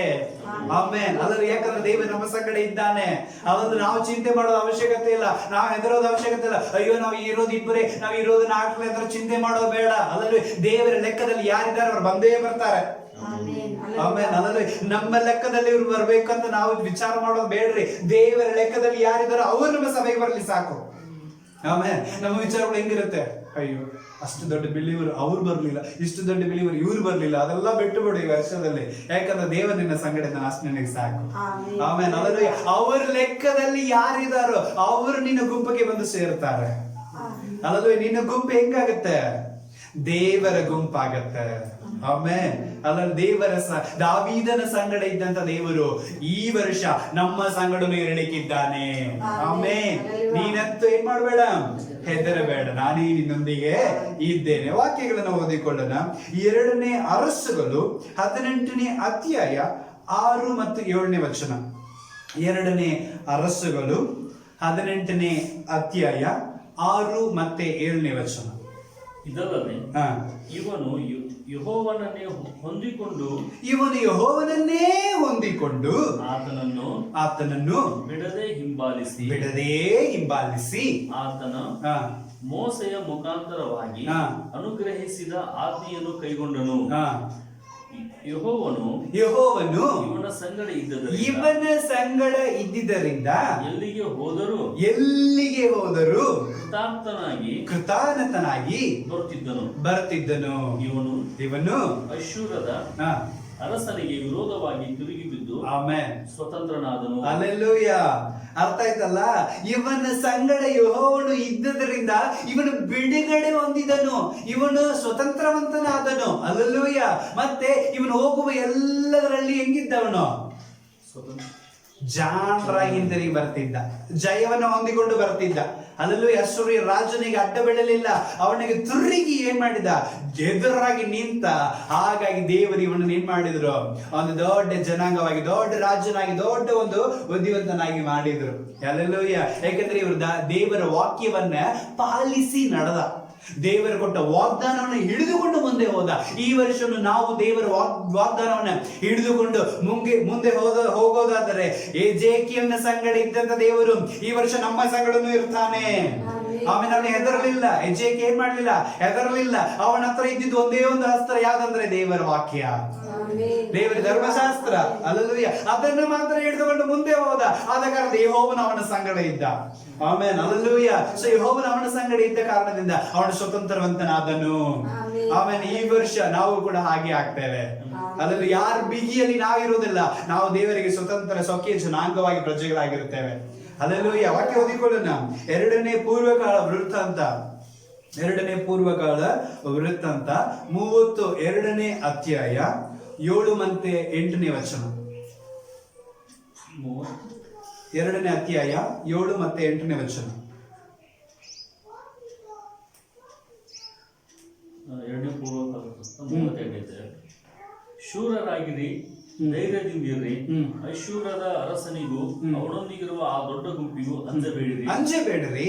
ಆಮೆನ್. ಹಲ್ಲೆಲೂಯಾ. ಯಾಕಂದ್ರೆ ದೇವರು ನಮ್ಮ ಸಂಗಡ ಇದ್ದಾನೆ. ಅದನ್ನು ನಾವು ಚಿಂತೆ ಮಾಡೋದು ಅವಶ್ಯಕತೆ ಇಲ್ಲ, ನಾವು ಹೆದರೋದು ಅವಶ್ಯಕತೆ ಇಲ್ಲ. ಅಯ್ಯೋ ನಾವು ಇರೋದು ಇಬ್ಬರೇ, ನಾವು ಇರೋದು 4 ಅಂದ್ರೆ ಚಿಂತೆ ಮಾಡೋದು ಬೇಡ. ಹಲ್ಲೆಲೂಯಾ. ದೇವರ ಲೆಕ್ಕದಲ್ಲಿ ಯಾರಿದ್ದಾರೆ ಅವರು ಬಂದೇ ಬರ್ತಾರೆ. ಆಮೇಲೆ ನಮ್ಮ ಲೆಕ್ಕದಲ್ಲಿ ಇವ್ರು ಬರ್ಬೇಕಂತ ನಾವು ವಿಚಾರ ಮಾಡೋದು ಬೇಡ್ರಿ. ದೇವರ ಲೆಕ್ಕದಲ್ಲಿ ಯಾರಿದ್ದಾರೋ ಅವ್ರು ನಮ್ಮ ಸಭೆಗೆ ಬರ್ಲಿ ಸಾಕು. ಆಮೇಲೆ ನಮ್ಮ ವಿಚಾರಗಳು ಹೆಂಗಿರುತ್ತೆ? ಅಯ್ಯೋ ಅಷ್ಟು ದೊಡ್ಡ ಬಿಲೀವರ್ ಅವ್ರು ಬರ್ಲಿಲ್ಲ, ಇಷ್ಟು ದೊಡ್ಡ ಬಿಲೀವರ್ ಇವ್ರು ಬರ್ಲಿಲ್ಲ, ಅದೆಲ್ಲ ಬಿಟ್ಟು ಬಿಡು ಈ ವರ್ಷದಲ್ಲಿ. ಯಾಕಂದ್ರೆ ದೇವರು ನಿನ್ನ ಸಂಗಡ ಅಷ್ಟು ನಿನಗೆ ಸಾಕು. ಆಮೇಲೆ ಅದರಲ್ಲಿ ಅವ್ರ ಲೆಕ್ಕದಲ್ಲಿ ಯಾರಿದಾರೋ ಅವರು ನಿನ್ನ ಗುಂಪಿಗೆ ಬಂದು ಸೇರ್ತಾರೆ. ಅಲ್ಲದೆ ನಿನ್ನ ಗುಂಪು ಹೆಂಗಾಗತ್ತೆ? ದೇವರ ಗುಂಪಾಗತ್ತೆ. ಆಮೆನ್. ಅಲ್ಲಲ್ಲಿ ದೇವರ ದಾವೀದನ ಸಂಗಡ ಇದ್ದಂತ ದೇವರು ಈ ವರ್ಷ ನಮ್ಮ ಸಂಗಡನು ಇರಲಿಕ್ಕಿದ್ದಾನೆ. ಆಮೆನ್. ನೀನಂತೂ ಏನ್ ಮಾಡಬೇಡ, ಹೆದರಬೇಡ, ನಾನೇ ನಿನ್ನೊಂದಿಗೆ ಇದ್ದೇನೆ. ವಾಕ್ಯಗಳನ್ನು ಓದಿಕೊಳ್ಳೋಣ. 2ನೇ ಅರಸುಗಳು 18ನೇ ಅಧ್ಯಾಯ 6 ಮತ್ತು 7ನೇ ವಚನ. 2ನೇ ಅರಸುಗಳು 18ನೇ ಅಧ್ಯಾಯ 6 ಮತ್ತೆ 7ನೇ ವಚನ. ಇದಲ್ಲದೆ ಇವನು ಯೆಹೋವನನ್ನೇ ಹೊಂದಿಕೊಂಡು ಆತನನ್ನು ಬಿಡದೆ ಹಿಂಬಾಲಿಸಿ ಆತನ ಮೋಸೆಯ ಮುಖಾಂತರವಾಗಿ ಅನುಗ್ರಹಿಸಿದ ಆಜ್ಞೆಯನ್ನು ಕೈಗೊಂಡನು. ಯೆಹೋವನು ಇವನ ಸಂಗಡ ಇದ್ದಿದ್ದರಿಂದ ಎಲ್ಲಿಗೆ ಹೋದರೂ ಕೃತಾರ್ಥನಾಗಿ ಬರುತ್ತಿದ್ದನು. ಇವನು ಅಶ್ಶೂರದ ಅರಸನಿಗೆ ವಿರೋಧವಾಗಿ ತಿರುಗಿ ಬಿದ್ದು ಸ್ವತಂತ್ರನಾದನು. ಹಲ್ಲೆಲೂಯಾ. ಅರ್ಥ ಆಯ್ತಲ್ಲ? ಇವನ ಸಂಗಡ ಯೆಹೋವನು ಇದ್ದದರಿಂದ ಇವನು ಬಿಡುಗಡೆ ಹೊಂದಿದನು, ಇವನು ಸ್ವತಂತ್ರವಂತನಾದನು. ಹಲ್ಲೆಲೂಯಾ. ಮತ್ತೆ ಇವನು ಹೋಗುವ ಎಲ್ಲದರಲ್ಲಿ ಹೆಂಗಿದ್ದವನು? ಜಾಣರಾಗಿ ಹಿಂದಿರುಗಿ ಬರ್ತಿದ್ದ, ಜಯವನ್ನು ಹೊಂದಿಕೊಂಡು ಬರ್ತಿದ್ದ. ಅಲ್ಲೂ ಅಶ್ಶೂರ್ಯ ರಾಜನಿಗೆ ಅಡ್ಡ ಬೀಳಲಿಲ್ಲ, ಅವನಿಗೆ ತಿರುಗಿ ಏನ್ ಮಾಡಿದ? ಎದುರಾಗಿ ನಿಂತ. ಹಾಗಾಗಿ ದೇವರು ಇವನನ್ನು ಏನ್ ಮಾಡಿದ್ರು? ಒಂದು ದೊಡ್ಡ ಜನಾಂಗವಾಗಿ, ದೊಡ್ಡ ರಾಜನಾಗಿ, ದೊಡ್ಡ ಒಂದು ಬುದ್ಧಿವಂತನಾಗಿ ಮಾಡಿದ್ರು. ಹಲ್ಲೆಲೂಯಾ. ಯಾಕಂದ್ರೆ ಇವರು ದೇವರ ವಾಕ್ಯವನ್ನ ಪಾಲಿಸಿ ನಡೆದ, ದೇವರು ಕೊಟ್ಟ ವಾಗ್ದಾನವನ್ನು ಹಿಡಿದುಕೊಂಡು ಮುಂದೆ ಹೋದ. ಈ ವರ್ಷವನ್ನು ನಾವು ದೇವರ ವಾಗ್ದಾನವನ್ನು ಹಿಡಿದುಕೊಂಡು ಮುಂದೆ ಹೋಗೋದಾದರೆ ಎಜೇಕಿಯಲ್ನ ಸಂಗಡ ಇದ್ದಂತ ದೇವರು ಈ ವರ್ಷ ನಮ್ಮ ಸಂಗಡನು ಇರ್ತಾನೆ. ಆಮೇಲೆ ಅವನು ಹೆದರಲಿಲ್ಲ. ಎಜೇಕಿ ಏನ್ ಮಾಡ್ಲಿಲ್ಲ? ಹೆದರಲಿಲ್ಲ. ಅವನ ಹತ್ರ ಇದ್ದಿದ್ದು ಒಂದೇ ಒಂದು ಅಸ್ತ್ರ, ಯಾವ್ದಂದ್ರೆ ದೇವರ ವಾಕ್ಯ. ದೇವರ ಧರ್ಮಶಾಸ್ತ್ರ, ಅಲ್ಲೂಯ್ಯ, ಅದನ್ನು ಮಾತ್ರ ಹಿಡಿದುಕೊಂಡು ಮುಂದೆ ಹೋದ. ಆದ ಕಾರಣ ಯೆಹೋವನು ಅವನ ಸಂಗಡ ಇದ್ದ. ಆಮೆನ್, ಅಲ್ಲೂಯ್ಯ. ಸೊ ಯೆಹೋವನು ಅವನ ಸಂಗಡ ಇದ್ದ ಕಾರಣದಿಂದ ಅವನು ಸ್ವತಂತ್ರವಂತನಾದನು. ಆಮೇಲೆ ಈ ವರ್ಷ ನಾವು ಕೂಡ ಹಾಗೆ ಆಗ್ತೇವೆ. ಅದರಲ್ಲಿ ಯಾರ ಬಿಗಿಯಲ್ಲಿ ನಾವಿರುವುದಿಲ್ಲ. ನಾವು ದೇವರಿಗೆ ಸ್ವತಂತ್ರ ಸ್ವಕೀಯ ಜನಾಂಗವಾಗಿ ಪ್ರಜೆಗಳಾಗಿರುತ್ತೇವೆ. ಅಲ್ಲೂಯ್ಯ. ವಾಕ್ಯ ಓದಿಕೊಳ್ಳೋಣ. ಎರಡನೇ ಪೂರ್ವಕಾಲ ವೃತ್ತಾಂತ 32ನೇ ಅಧ್ಯಾಯ 7 ಮತ್ತು 8ನೇ ವಚನ. 2ನೇ ಅಧ್ಯಾಯ 7 ಮತ್ತು 8ನೇ ವಚನ. 2ನೇ ಪೂರ್ವಕಾಲ 32. ಶೂರರಾಗಿರಿ, ಧೈರ್ಯದಿಂದಿರ್ರಿ. ಐಶ್ವರ್ಯದ ಅರಸನಿಗೂ ಅವನೊಂದಿಗಿರುವ ಆ ದೊಡ್ಡ ಗುಂಪಿಗೂ ಅಂಜಬೇಡಿರಿ,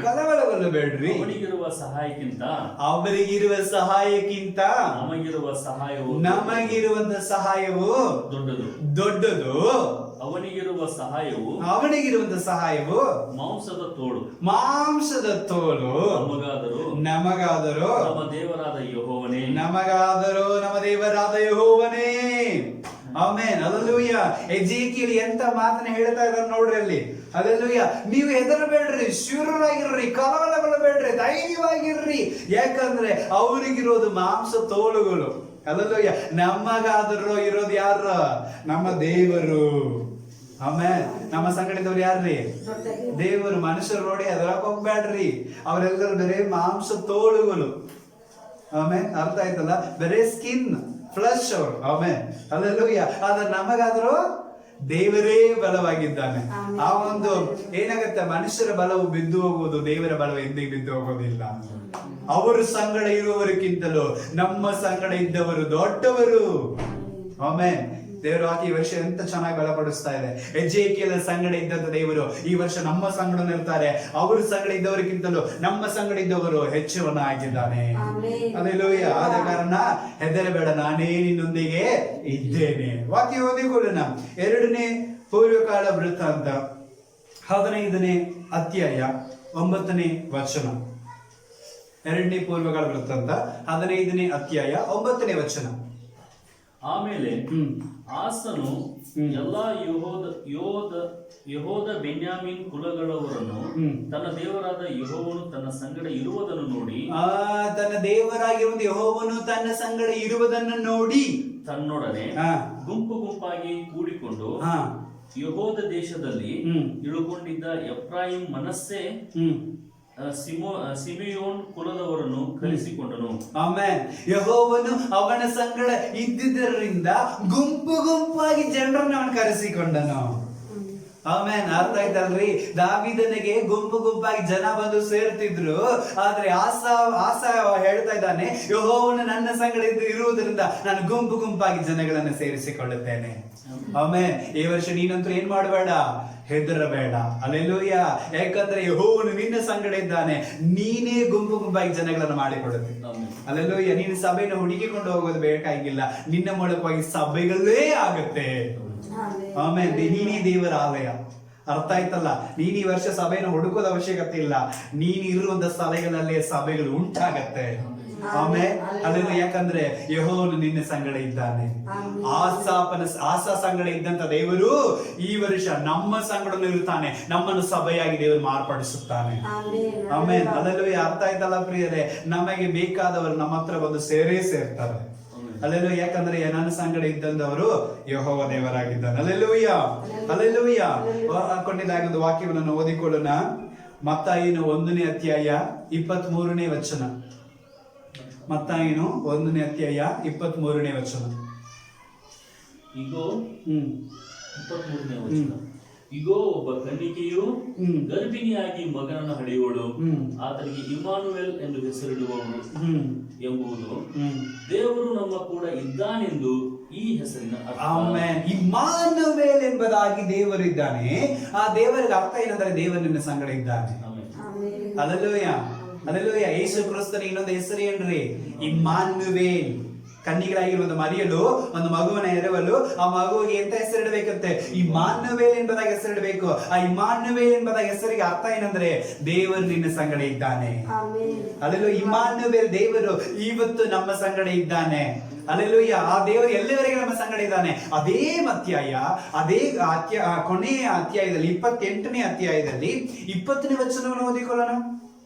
ಕಳವಳಗೊಳ್ಳಬೇಡಿರಿ. ಅವನಿಗಿರುವ ಸಹಾಯಕ್ಕಿಂತ ನಮಗಿರುವಂತಹ ಸಹಾಯವು ದೊಡ್ಡದು. ಅವನಿಗಿರುವಂತಹ ಸಹಾಯವು ಮಾಂಸದ ತೋಳು. ನಮಗಾದರೂ ನಮ್ಮ ದೇವರಾದ ಯೆಹೋವನೇ. Amen, hallelujah. ಎಜೇಕಿಯೇಲ್ ಎಂತ ಮಾತನ್ನ ಹೇಳ್ತಾ ಇದ್ದಾರೆ ನೋಡ್ರಿ ಅಲ್ಲಿ. ಹಲ್ಲೆಲೂಯ. ನೀವು ಹೆದರಬೇಡ್ರಿ, ಶೂರರಾಗಿರ್ರಿ, ಕಳವಳಗೊಳ್ಳಬೇಡ್ರಿ, ಧೈರ್ಯವಾಗಿರ್ರಿ. ಯಾಕಂದ್ರೆ ಅವರಿಗಿರೋದು ಮಾಂಸ ತೋಳುಗಳು. ಹಲ್ಲೆಲೂಯ. ನಮಗಾದರೂ ಇರೋದು ಯಾರು? ನಮ್ಮ ದೇವರು. ಆಮೇಲೆ ನಮ್ಮ ಸಂಗಡಿದವ್ರು ಯಾರ್ರಿ? ದೇವರು. ಮನುಷ್ಯರು ನೋಡಿ ಅದರಕ್ಕೆ ಹೋಗ್ಬೇಡ್ರಿ, ಅವರೆಲ್ಲರೂ ಬೇರೆ ಮಾಂಸ ತೋಳುಗಳು. ಆಮೇಲೆ ಅರ್ಥ ಆಯ್ತಲ್ಲ, ಬೇರೆ ಸ್ಕಿನ್ ಫ್ಲಶ್ ಅವರು. ಆಮೇಲೆ ಹಲ್ಲೆಲೂಯ. ಆದ್ರೆ ನಮಗಾದ್ರೂ ದೇವರೇ ಬಲವಾಗಿದ್ದಾನೆ. ಆ ಒಂದು ಏನಾಗತ್ತೆ, ಮನುಷ್ಯರ ಬಲವು ಬಿದ್ದು ಹೋಗುವುದು, ದೇವರ ಬಲವು ಎಂದಿಗೂ ಬಿದ್ದು ಹೋಗೋದಿಲ್ಲ. ಅವರು ಸಂಗಡ ಇರುವವರಿಗಿಂತಲೂ ನಮ್ಮ ಸಂಗಡ ಇದ್ದವರು ದೊಡ್ಡವರು. ಆಮೇಲೆ ದೇವರು ಈ ವರ್ಷ ಎಂತ ಚೆನ್ನಾಗಿ ಬಲಪಡಿಸ್ತಾ ಇದೆ. ಎಜೇಕಿಯೇಲ್ ಸಂಗಡ ಇದ್ದಂತ ದೇವರು ಈ ವರ್ಷ ನಮ್ಮ ಸಂಗಡ ಇರ್ತಾರೆ. ಅವರು ಸಂಗಡ ಇದ್ದವರಿಗಿಂತಲೂ ನಮ್ಮ ಸಂಗಡ ಇದ್ದವರು ಹೆಚ್ಚುವನಾಗಿದ್ದಾನೆ. ಹಲ್ಲೆಲೂಯ. ಆದ ಕಾರಣ ಹೆದರಬೇಡ, ನಾನೇ ನಿನ್ನೊಂದಿಗೆ ಇದ್ದೇನೆ. ವಾಕ್ಯ ಓದಿಕೊಳ್ಳೋಣ. 2ನೇ ಪೂರ್ವಕಾಲ ವೃತ್ತಾಂತ 15ನೇ ಅಧ್ಯಾಯ 9ನೇ ವಚನ. 2ನೇ ಪೂರ್ವಕಾಲ ವೃತ್ತಾಂತ 15ನೇ ಅಧ್ಯಾಯ 9ನೇ ವಚನ. ಆಮೇಲೆ ಆಸನು ಎಲ್ಲಾ ಯೆಹೂದ ಬೆನ್ಯಾಮೀನ್ ಕುಲಗಳವರನ್ನು ತನ್ನ ದೇವರಾದ ಯೆಹೋವನು ತನ್ನ ಸಂಗಡ ಇರುವುದನ್ನು ನೋಡಿ, ತನ್ನ ದೇವರಾಗಿರುವ ಯೆಹೋವನು ತನ್ನ ಸಂಗಡ ಇರುವುದನ್ನು ನೋಡಿ ತನ್ನೊಡನೆ ಗುಂಪು ಗುಂಪಾಗಿ ಕೂಡಿಕೊಂಡು ಯೆಹೂದ ದೇಶದಲ್ಲಿ ಇಳುಕೊಂಡಿದ್ದ ಎಫ್ರಾಯಿಂ, ಮನಸ್ಸೆ, ಸಿಮೆಯೋನ್ ಕುಲದವರನ್ನು ಕರೆಸಿಕೊಂಡನು. ಆಮೆನ್. ಯೆಹೋವನು ಅವನ ಸಂಗಡ ಇದ್ದುದರಿಂದ ಗುಂಪು ಗುಂಪಾಗಿ ಜನರನ್ನು ಅವನು ಕರೆಸಿಕೊಂಡನು. ಆಮೇನ್. ಅರ್ಥ ಆಯ್ತಲ್ರಿ? ದಾವೀದನಿಗೆ ಗುಂಪು ಗುಂಪಾಗಿ ಜನ ಬಂದು ಸೇರ್ತಿದ್ರು. ಆದ್ರೆ ಆಸ ಹೇಳ್ತಾ ಇದ್ದಾನೆ, ಯೆಹೋವನು ನನ್ನ ಸಂಗಡ ಇರುವುದರಿಂದ ನಾನು ಗುಂಪು ಗುಂಪಾಗಿ ಜನಗಳನ್ನು ಸೇರಿಸಿಕೊಳ್ಳುತ್ತೇನೆ. ಆಮೇನ್. ಈ ವರ್ಷ ನೀನಂತೂ ಏನ್ ಮಾಡಬೇಡ, ಹೆದರಬೇಡ. ಹಲ್ಲೆಲೂಯ. ಯಾಕಂದ್ರೆ ಯೆಹೋವನು ನಿನ್ನ ಸಂಗಡ ಇದ್ದಾನೆ. ನೀನೇ ಗುಂಪು ಗುಂಪಾಗಿ ಜನಗಳನ್ನು ಮಾಡಿಕೊಡುತ್ತೆ. ಹಲ್ಲೆಲೂಯ. ನೀನು ಸಭೆಯನ್ನು ಹುಡುಕಿಕೊಂಡು ಹೋಗೋದು ಬೇಕಾಗಿಲ್ಲ, ನಿನ್ನ ಮೂಲಕವಾಗಿ ಸಭೆಗಳೇ ಆಗುತ್ತೆ. ಆಮೇಲೆ ನೀನೇ ದೇವರ ಆಲಯ. ಅರ್ಥ ಆಯ್ತಲ್ಲ? ನೀನ್ ಈ ವರ್ಷ ಸಭೆಯನ್ನು ಹುಡುಕೋದ ಅವಶ್ಯಕತೆ ಇಲ್ಲ, ನೀನ್ ಇರುವಂತ ಸ್ಥಳಗಳಲ್ಲೇ ಸಭೆಗಳು ಉಂಟಾಗತ್ತೆ. ಆಮೇಲೆ ಅಲ್ಲೆಲ್ಲ, ಯಾಕಂದ್ರೆ ಯೆಹೋವನು ನಿನ್ನ ಸಂಗಡ ಇದ್ದಾನೆ. ಆಸಾ ಸಂಗಡ ಇದ್ದಂತ ದೇವರು ಈ ವರ್ಷ ನಮ್ಮ ಸಂಗಡನು ಇರುತ್ತಾನೆ. ನಮ್ಮನ್ನು ಸಭೆಯಾಗಿ ದೇವರು ಮಾರ್ಪಡಿಸುತ್ತಾನೆ. ಆಮೇಲೆ ಅಲ್ಲೆಲ್ಲ ಅರ್ಥ ಆಯ್ತಲ್ಲ ಪ್ರಿಯರೇ? ನಮಗೆ ಬೇಕಾದವರು ನಮ್ಮ ಹತ್ರ ಬಂದು ಸೇರ್ತಾರೆ. ಅಲ್ಲೆಲ್ಲೂ. ಯಾಕಂದ್ರೆ ನನ್ನ ಸಂಗಡ ಇದ್ದಂದವರು ಯೆಹೋವ ದೇವರಾಗಿದ್ದಾನೆ. Alleluia, alleluia. ಹಾಕೊಂಡಿದ್ದಾಗ ಒಂದು ವಾಕ್ಯವನ್ನು ಓದಿಕೊಳ್ಳೋಣ. ಮತ್ತಾಯನು 1ನೇ ಅಧ್ಯಾಯ 23ನೇ ವಚನ. ಮತ್ತಾಯನು 1ನೇ ಅಧ್ಯಾಯ 23ನೇ ವಚನ. ಇಗೋ 23ನೇ ವಚನ. ಇಗೋ ಒಬ್ಬ ಕನ್ನಿಕೆಯು ಗರ್ಭಿಣಿಯಾಗಿ ಮಗನನ್ನು ಹಡೆಯುವಳು, ಆತನಿಗೆ ಇಮ್ಮಾನುವೇಲ್ ಎಂದು ಹೆಸರಿಡುವವನು ಎಂಬುದು ದೇವರು ನಮ್ಮ ಕೂಡ ಇದ್ದಾನೆಂದು ಈ ಹೆಸರಿನ ಅರ್ಥ. ಆಮೆನ್. ಇಮ್ಮಾನುವೇಲ್ ಎಂಬುದಾಗಿ ದೇವರಿದ್ದಾನೆ. ಆ ದೇವರಿಗೆ ಅರ್ಥ ಏನಂದ್ರೆ ದೇವರು ನಿನ್ನ ಸಂಗಡ ಇದ್ದಾನೆ. Hallelujah, hallelujah. ಯೇಸು ಕ್ರಿಸ್ತನ ಇನ್ನೊಂದು ಹೆಸರು ಏನ್ರಿ? ಇಮ್ಮಾನುವೇಲ್. ಕನ್ನಿಗಳಾಗಿರುವಂತ ಮರಿಯಲು ಒಂದು ಮಗುವನ್ನ ಎರವಲು, ಆ ಮಗುವಿಗೆ ಎಂತ ಹೆಸರಿಡಬೇಕಂತೆ? ಇಮ್ಮಾನುವೇಲ್ ಎಂಬುದಾಗಿ ಹೆಸರಿಡಬೇಕು. ಆ ಇಮ್ಮಾನುವೇಲ್ ಎಂಬುದಾಗಿ ಹೆಸರಿಗೆ ಅರ್ಥ ಏನಂದ್ರೆ ದೇವರು ನಿನ್ನ ಸಂಗಡ ಇದ್ದಾನೆ. ಅಲ್ಲೂ ಇಮ್ಮಾನುವೇಲ್, ದೇವರು ಇವತ್ತು ನಮ್ಮ ಸಂಗಡ ಇದ್ದಾನೆ. ಅಲ್ಲೆಲೂಯ್ಯ. ಆ ದೇವರು ಎಲ್ಲಿವರೆಗೆ ನಮ್ಮ ಸಂಗಡ ಇದ್ದಾನೆ. ಅದೇ ಅಧ್ಯಾಯ, ಅದೇ ಕೊನೆಯ ಅಧ್ಯಾಯದಲ್ಲಿ 28ನೇ ಅಧ್ಯಾಯದಲ್ಲಿ 20ನೇ ವಚನವನ್ನು ಓದಿಕೊಳ್ಳೋಣ.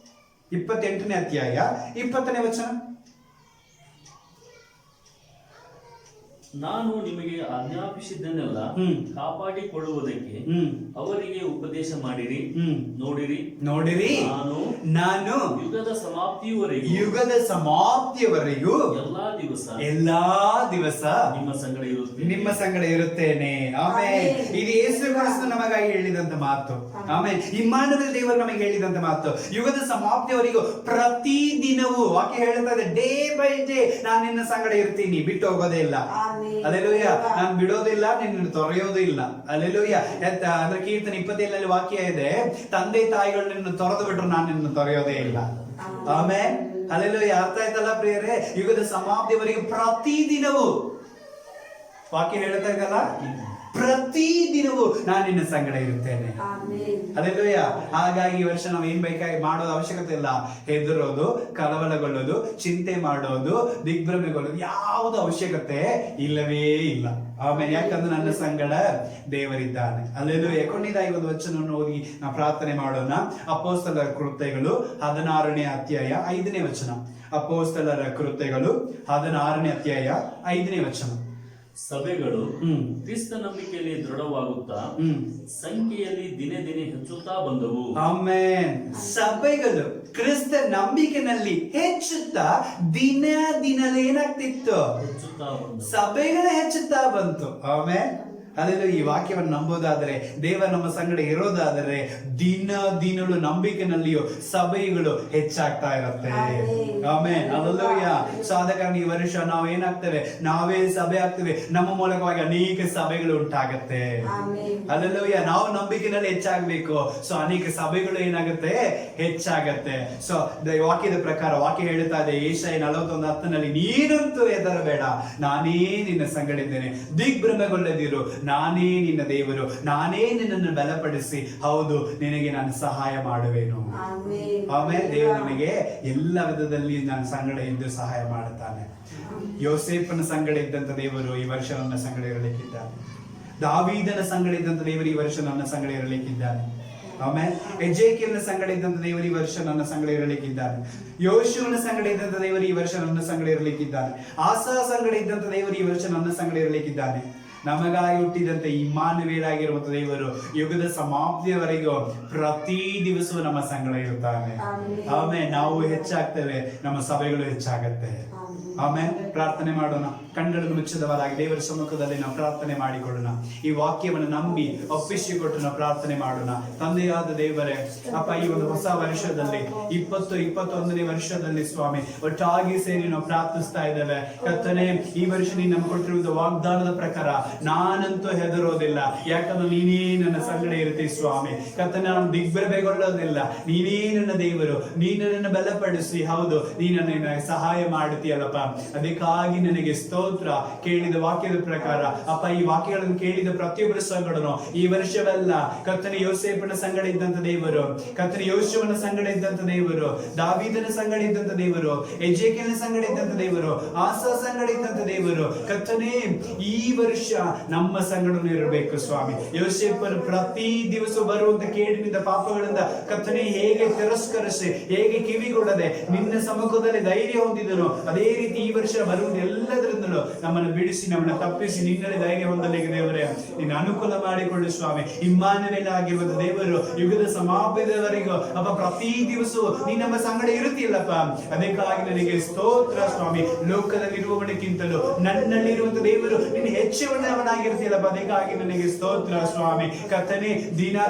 28ನೇ ಅಧ್ಯಾಯ 20ನೇ ವಚನ. ನಾನು ನಿಮಗೆ ಆಜ್ಞಾಪಿಸಿದ್ದನ್ನೆಲ್ಲ ಕಾಪಾಡಿಕೊಳ್ಳುವುದಕ್ಕೆ ಅವರಿಗೆ ಉಪದೇಶ ಮಾಡಿರಿ. ನೋಡಿರಿ ನಾನು ಯುಗದ ಸಮಾಪ್ತಿಯವರೆಗೂ ಎಲ್ಲಾ ದಿವಸ ನಿಮ್ಮ ಸಂಗಡ ಇರುತ್ತೇನೆ. ಆಮೆನ್. ಇದು ಯೇಸು ಕ್ರಿಸ್ತ ನಮಗಾಗಿ ಹೇಳಿದಂತ ಮಾತು. ಆಮೆನ್. ಇಮ್ಮಾನುವೇಲ್ ದೇವರು ನಮಗೆ ಹೇಳಿದಂತ ಮಾತು. ಯುಗದ ಸಮಾಪ್ತಿಯವರೆಗೂ ಪ್ರತಿ ದಿನವೂ ವಾಕ್ಯ ಹೇಳ್ತಾ ಇದೆ, ಡೇ ಬೈ ಡೇ ನಾನು ನಿನ್ನ ಸಂಗಡ ಇರ್ತೀನಿ, ಬಿಟ್ಟು ಹೋಗೋದೇ ಇಲ್ಲ. ಅಲ್ಲೆಲೂಯ್ಯ. ನಾನು ಬಿಡೋದಿಲ್ಲ, ನಿನ್ನ ತೊರೆಯೋದಿಲ್ಲ. ಅಲ್ಲೆಲೂಯ್ಯ. ಅಂದ್ರೆ ಕೀರ್ತನೆ 27 ವಾಕ್ಯ ಇದೆ, ತಂದೆ ತಾಯಿಗಳು ನಿನ್ನ ತೊರೆದು ಬಿಟ್ರು ನಾನು ನಿನ್ನ ತೊರೆಯೋದೇ ಇಲ್ಲ. ಆಮೇಲೆ ಅಲ್ಲೆಲೂಯ್ಯ. ಅರ್ಥ ಆಯ್ತಲ್ಲ ಪ್ರಿಯರೇ? ಯುಗದ ಸಮಾಪ್ತಿಯವರೆಗೆ ಪ್ರತಿ ದಿನವೂ ವಾಕ್ಯ ಹೇಳ್ತಾ ಇದ್ದಲ್ಲ, ಪ್ರತಿ ದಿನವೂ ನಾನು ನಿನ್ನ ಸಂಗಡ ಇರುತ್ತೇನೆ. ಅಲ್ಲೆಲೂಯ್ಯ. ಹಾಗಾಗಿ ಈ ವರ್ಷ ನಾವು ಏನ್ ಬೇಕಾಗಿ ಮಾಡೋದು ಅವಶ್ಯಕತೆ ಇಲ್ಲ. ಹೆದರೋದು, ಕಳವಳಗೊಳ್ಳೋದು, ಚಿಂತೆ ಮಾಡೋದು, ದಿಗ್ಭ್ರಮೆಗೊಳ್ಳೋದು ಯಾವುದು ಅವಶ್ಯಕತೆ ಇಲ್ಲವೇ ಇಲ್ಲ. ಆಮೇಲೆ ಯಾಕಂದ್ರೆ ನನ್ನ ಸಂಗಡ ದೇವರಿದ್ದಾನೆ. ಅಲ್ಲೆಲೂಯ್ಯ. ಕೊನೆಯದಾಗಿ ಒಂದು ವಚನವನ್ನು ಓದಿ ನಾವು ಪ್ರಾರ್ಥನೆ ಮಾಡೋಣ. ಅಪೊಸ್ತಲರ ಕೃತ್ಯಗಳು 16ನೇ ಅಧ್ಯಾಯ 5ನೇ ವಚನ. ಅಪೊಸ್ತಲರ ಕೃತ್ಯಗಳು 16ನೇ ಅಧ್ಯಾಯ 5ನೇ ವಚನ. ಸಭೆಗಳು ಕ್ರಿಸ್ತ ನಂಬಿಕೆಯಲ್ಲಿ ದೃಢವಾಗುತ್ತಾ ಸಂಖ್ಯೆಯಲ್ಲಿ ದಿನೇ ದಿನೇ ಹೆಚ್ಚುತ್ತಾ ಬಂದವು. ಆಮೆನ್. ಸಭೆಗಳು ಕ್ರಿಸ್ತ ನಂಬಿಕೆಯಲ್ಲಿ ಹೆಚ್ಚುತ್ತಾ ದಿನಲೇ ಏನಾಗ್ತಿತ್ತು? ಸಭೆಗಳೇ ಹೆಚ್ಚುತ್ತಾ ಬಂತು. ಆಮೆನ್. ಅಲ್ಲೆಲ್ಲ ಈ ವಾಕ್ಯವನ್ನು ನಂಬೋದಾದರೆ, ದೇವ ನಮ್ಮ ಸಂಗಡ ಇರೋದಾದರೆ, ದಿನಲೂ ನಂಬಿಕೆನಲ್ಲಿಯೂ ಸಭೆಗಳು ಹೆಚ್ಚಾಗ್ತಾ ಇರುತ್ತೆ. ಆಮೆನ್. ಅಲ್ಲೆಲ್ಲೂಯ್ಯ. ಸಾಧಕರನ್ನ ಈ ವರ್ಷ ನಾವು ಏನಾಗ್ತೇವೆ? ನಾವೇ ಸಭೆ ಆಗ್ತೇವೆ. ನಮ್ಮ ಮೂಲಕವಾಗಿ ಅನೇಕ ಸಭೆಗಳು ಉಂಟಾಗತ್ತೆ. ಅಲ್ಲೆಲ್ಲೂಯ್ಯ. ನಾವು ನಂಬಿಕೆನಲ್ಲಿ ಹೆಚ್ಚಾಗಬೇಕು. ಸೊ ಅನೇಕ ಸಭೆಗಳು ಏನಾಗುತ್ತೆ? ಹೆಚ್ಚಾಗತ್ತೆ. ಸೊ ವಾಕ್ಯದ ಪ್ರಕಾರ ವಾಕ್ಯ ಹೇಳ್ತಾ ಇದೆ, ಯೆಶಾಯ 41:10 ನೀನಂತೂ ಹೆದರಬೇಡ, ನಾನೇ ನಿನ್ನ ಸಂಗಡ ಇದ್ದೇನೆ, ದಿಗ್ಭ್ರಮೆಗೊಳ್ಳದಿರು, ನಾನೇ ನಿನ್ನ ದೇವರು, ನಾನೇ ನಿನ್ನನ್ನು ಬಲಪಡಿಸಿ, ಹೌದು ನಿನಗೆ ನಾನು ಸಹಾಯ ಮಾಡುವೆನು. ಆಮೇಲೆ ದೇವರು ನಮಗೆ ಎಲ್ಲ ವಿಧದಲ್ಲಿ ನಾನು ಸಂಗಡ ಇದ್ದು ಸಹಾಯ ಮಾಡುತ್ತಾನೆ. ಯೋಸೇಫನ ಸಂಗಡ ಇದ್ದಂತ ದೇವರು ಈ ವರ್ಷ ನನ್ನ ಸಂಗಡ ಇರಲಿಕ್ಕಿದ್ದಾನೆ. ದಾವೀದನ ಸಂಗಡ ಇದ್ದಂತ ದೇವರು ಈ ವರ್ಷ ನನ್ನ ಸಂಗಡ ಇರಲಿಕ್ಕಿದ್ದಾನೆ. ಆಮೇಲೆ ಎಜೇಕಿಯಲ್ನ ಸಂಗಡ ಇದ್ದಂತ ದೇವರು ಈ ವರ್ಷ ನನ್ನ ಸಂಗಡ ಇರಲಿಕ್ಕಿದ್ದಾನೆ. ಯೋಶುವನ ಸಂಗಡ ಇದ್ದಂತ ದೇವರು ಈ ವರ್ಷ ನನ್ನ ಸಂಗಡ ಇರಲಿಕ್ಕಿದ್ದಾನೆ. ಆಸಾ ಸಂಗಡ ಇದ್ದಂತ ದೇವರು ಈ ವರ್ಷ ನನ್ನ ಸಂಗಡ ಇರಲಿಕ್ಕಿದ್ದಾನೆ. ನಮಗಾಗಿ ಹುಟ್ಟಿದಂತೆ ಇಮ್ಮಾನುವೇಲ್ ಆಗಿರುವಂತ ದೇವರು ಯುಗದ ಸಮಾಪ್ತಿಯವರೆಗೂ ಪ್ರತಿ ದಿವಸವೂ ನಮ್ಮ ಸಂಗಡ ಇರುತ್ತಾನೆ. ಆಮೇಲೆ ನಾವು ಹೆಚ್ಚಾಗ್ತೇವೆ, ನಮ್ಮ ಸಭೆಗಳು ಹೆಚ್ಚಾಗತ್ತೆ. ಆಮೇಲೆ ಪ್ರಾರ್ಥನೆ ಮಾಡೋಣ. ಕಣ್ಣುಗಳನ್ನು ಮುಚ್ಚಿದವರಾಗಿ ದೇವರ ಸಮ್ಮುಖದಲ್ಲಿ ನಾವು ಪ್ರಾರ್ಥನೆ ಮಾಡಿಕೊಳ್ಳೋಣ. ಈ ವಾಕ್ಯವನ್ನು ನಂಬಿ ಒಪ್ಪಿಸಿಕೊಟ್ಟು ನಾವು ಪ್ರಾರ್ಥನೆ ಮಾಡೋಣ. ತಂದೆಯಾದ ದೇವರೇ, ಅಪ್ಪ, ಈ ಒಂದು ಹೊಸ ವರ್ಷದಲ್ಲಿ 2021ನೇ ವರ್ಷದಲ್ಲಿ ಸ್ವಾಮಿ ಒಟ್ಟಾಗಿ ಸೇರಿ ನಾವು ಪ್ರಾರ್ಥಿಸ್ತಾ ಇದ್ದೇವೆ. ಕರ್ತನೇ, ಈ ವರ್ಷ ನೀನು ನಮ್ಗೆ ಕೊಟ್ಟಿರುವುದು ವಾಗ್ದಾನದ ಪ್ರಕಾರ ನಾನಂತೂ ಹೆದರೋದಿಲ್ಲ, ಯಾಕಂದ್ರೆ ನೀನೇ ನನ್ನ ಸಂಗಡ ಇರ್ತೀವಿ ಸ್ವಾಮಿ. ಕರ್ತನೇ, ನಾನು ದಿಗ್ಭ್ರಮೆಗೊಳ್ಳೋದಿಲ್ಲ, ನೀನೇ ನನ್ನ ದೇವರು, ನೀನು ನನ್ನ ಬಲಪಡಿಸಿ, ಹೌದು ನೀನು ನನ್ನ ಸಹಾಯ ಮಾಡುತ್ತೀಯಲ್ಲಪ್ಪ. ಅದಕ್ಕಾಗಿ ನನಗೆ ಸ್ತೋತ್ರ. ಕೇಳಿದ ವಾಕ್ಯದ ಪ್ರಕಾರ ಅಪ್ಪ, ಈ ವಾಕ್ಯಗಳನ್ನು ಕೇಳಿದ ಪ್ರತಿಯೊಬ್ಬರ ಸಂಗಡನು ಈ ವರ್ಷವೆಲ್ಲ ಕರ್ತನೆ ಯೋಸೇಫನ ಸಂಗಡ ಇದ್ದಂತ ದೇವರು, ಕರ್ತನೆ ಯೋಶುವನ ಸಂಗಡ ಇದ್ದಂತ ದೇವರು, ದಾವೀದನ ಸಂಗಡ ಇದ್ದಂತ ದೇವರು, ಎಜೇಕಿಯಲ್ನ ಸಂಗಡ ಇದ್ದಂತ ದೇವರು, ಆಸಾ ಸಂಗಡ ಇದ್ದಂತ ದೇವರು, ಕರ್ತನೆ ಈ ವರ್ಷ ನಮ್ಮ ಸಂಗಡನು ಇರಬೇಕು ಸ್ವಾಮಿ. ಯೋಸೇಫನು ಪ್ರತಿ ದಿವಸ ಬರುವಂತ ಕೇಡಿನಿಂದ ಪಾಪಗಳಿಂದ ಕರ್ತನೆ ಹೇಗೆ ತಿರಸ್ಕರಿಸಿ, ಹೇಗೆ ಕಿವಿಗೊಡದೆ ನಿನ್ನ ಸಮ್ಮುಖದಲ್ಲಿ ಧೈರ್ಯ ಹೊಂದಿದನು, ಅದೇ ರೀತಿ ಈ ವರ್ಷ ಬರುವುದು ಎಲ್ಲದರಿಂದಲೂ ನಮ್ಮನ್ನು ಬಿಡಿಸಿ, ನಮ್ಮನ್ನು ತಪ್ಪಿಸಿ ನಿನ್ನಲ್ಲಿ ಧೈರ್ಯ ಹೊಂದಲಿಕ್ಕೆ ದೇವರೇ ನೀನು ಅನುಕೂಲ ಮಾಡಿಕೊಳ್ಳು ಸ್ವಾಮಿ. ಇಮ್ಮಾನುವೇಲ್ ಆಗಿರುವುದು ದೇವರು ಯುಗದ ಸಮಾಪ್ತಿಯವರೆಗೂ ಅಪ್ಪ ಪ್ರತಿ ದಿವಸವೂ ನೀ ನಮ್ಮ ಸಂಗಡ ಇರುತ್ತಿಲ್ಲಪ್ಪ. ಅದಕ್ಕಾಗಿ ನನಗೆ ಸ್ತೋತ್ರ ಸ್ವಾಮಿ. ಲೋಕದಲ್ಲಿರುವವನಿಗಿಂತಲೂ ನನ್ನಲ್ಲಿರುವಂತ ದೇವರು ನೀನು ಹೆಚ್ಚಿನವನಾಗಿರ್ತೀಯಲ್ಲಪ್ಪ. ಅದಕ್ಕಾಗಿ ನನಗೆ ಸ್ತೋತ್ರ ಸ್ವಾಮಿ. ಕರ್ತನೆ,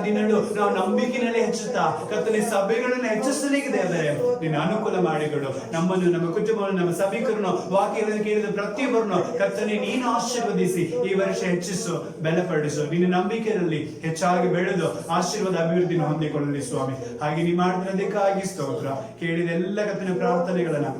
ದಿನಲೂ ನಾವು ನಂಬಿಕೆಯಲ್ಲಿ ಹೆಚ್ಚುತ್ತಾ ಕರ್ತನೆ ಸಭೆಗಳನ್ನು ಹೆಚ್ಚಿಸಲಿಕ್ಕೆ ದೇವರೇ ನೀನು ಅನುಕೂಲ ಮಾಡಿಕೊಡು. ನಮ್ಮನ್ನು, ನಮ್ಮ ಕುಟುಂಬವನ್ನು, ನಮ್ಮ ಸಭಿಕರನ್ನು, ವಾಕ್ಯಗಳನ್ನು ಕೇಳಿದ ಪ್ರತಿಯೊಬ್ಬರನ್ನು ಕರ್ತನೆ ನೀನು ಆಶೀರ್ವದಿಸಿ ಈ ವರ್ಷ ಹೆಚ್ಚಿಸು, ಬಲಪಡಿಸು. ನಿನ್ನ ನಂಬಿಕೆಯಲ್ಲಿ ಹೆಚ್ಚಾಗಿ ಬೆಳೆದು ಆಶೀರ್ವಾದ ಅಭಿವೃದ್ಧಿಯನ್ನು ಹೊಂದಿಕೊಳ್ಳಲಿ ಸ್ವಾಮಿ. ಹಾಗೆ ನೀ ಮಾಡಿದ್ದಕ್ಕಾಗಿ ಸ್ತೋತ್ರ. ಕೇಳಿದ ಎಲ್ಲ ಕರ್ತನ ಪ್ರಾರ್ಥನೆಗಳನ್ನ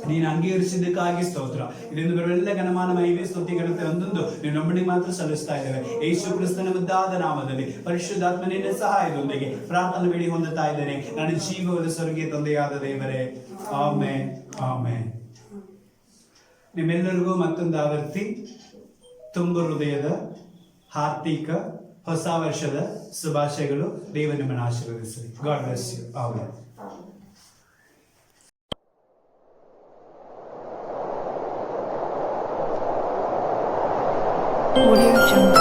ನೀನು ಅಂಗೀಕರಿಸಿದ್ದಕ್ಕಾಗಿ ಸ್ತೋತ್ರ. ಇದನ್ನು ಬರುವೆಲ್ಲ ಘನಮಾನ ಮಹಿಮೆ ಸ್ತುತಿ ಘನತೆ ಒಂದೊಂದು ನೀವು ನಮ್ಮನಿಗೆ ಮಾತ್ರ ಸಲ್ಲಿಸ್ತಾ ಇದ್ದೇವೆ. ಯೇಸು ಕ್ರಿಸ್ತನ ಮುದ್ದಾದ ನಾಮದಲ್ಲಿ ಪರಿಶುದ್ಧಾತ್ಮ ನಿನ್ನ ಸಹಾಯದೊಂದಿಗೆ ಪ್ರಾರ್ಥನೆ ಬೇಡಿ ಹೊಂದುತ್ತಾ ಇದ್ದೇನೆ. ನನ್ನ ಜೀವದ ಸ್ವರ್ಗೀಯ ತಂದೆಯಾದ ದೇವರೇ, ಆಮೆನ್, ಆಮೆನ್. ನಿಮ್ಮೆಲ್ಲರಿಗೂ ಮತ್ತೊಂದು ಆವರ್ತಿ ತುಂಬ ಹೃದಯದ ಹಾರ್ದಿಕ ಹೊಸ ವರ್ಷದ ಶುಭಾಶಯಗಳು. ದೇವರು ನಿಮ್ಮನ್ನು ಆಶೀರ್ವದಿಸಲಿ. God bless you. Amen. Audio Jungle.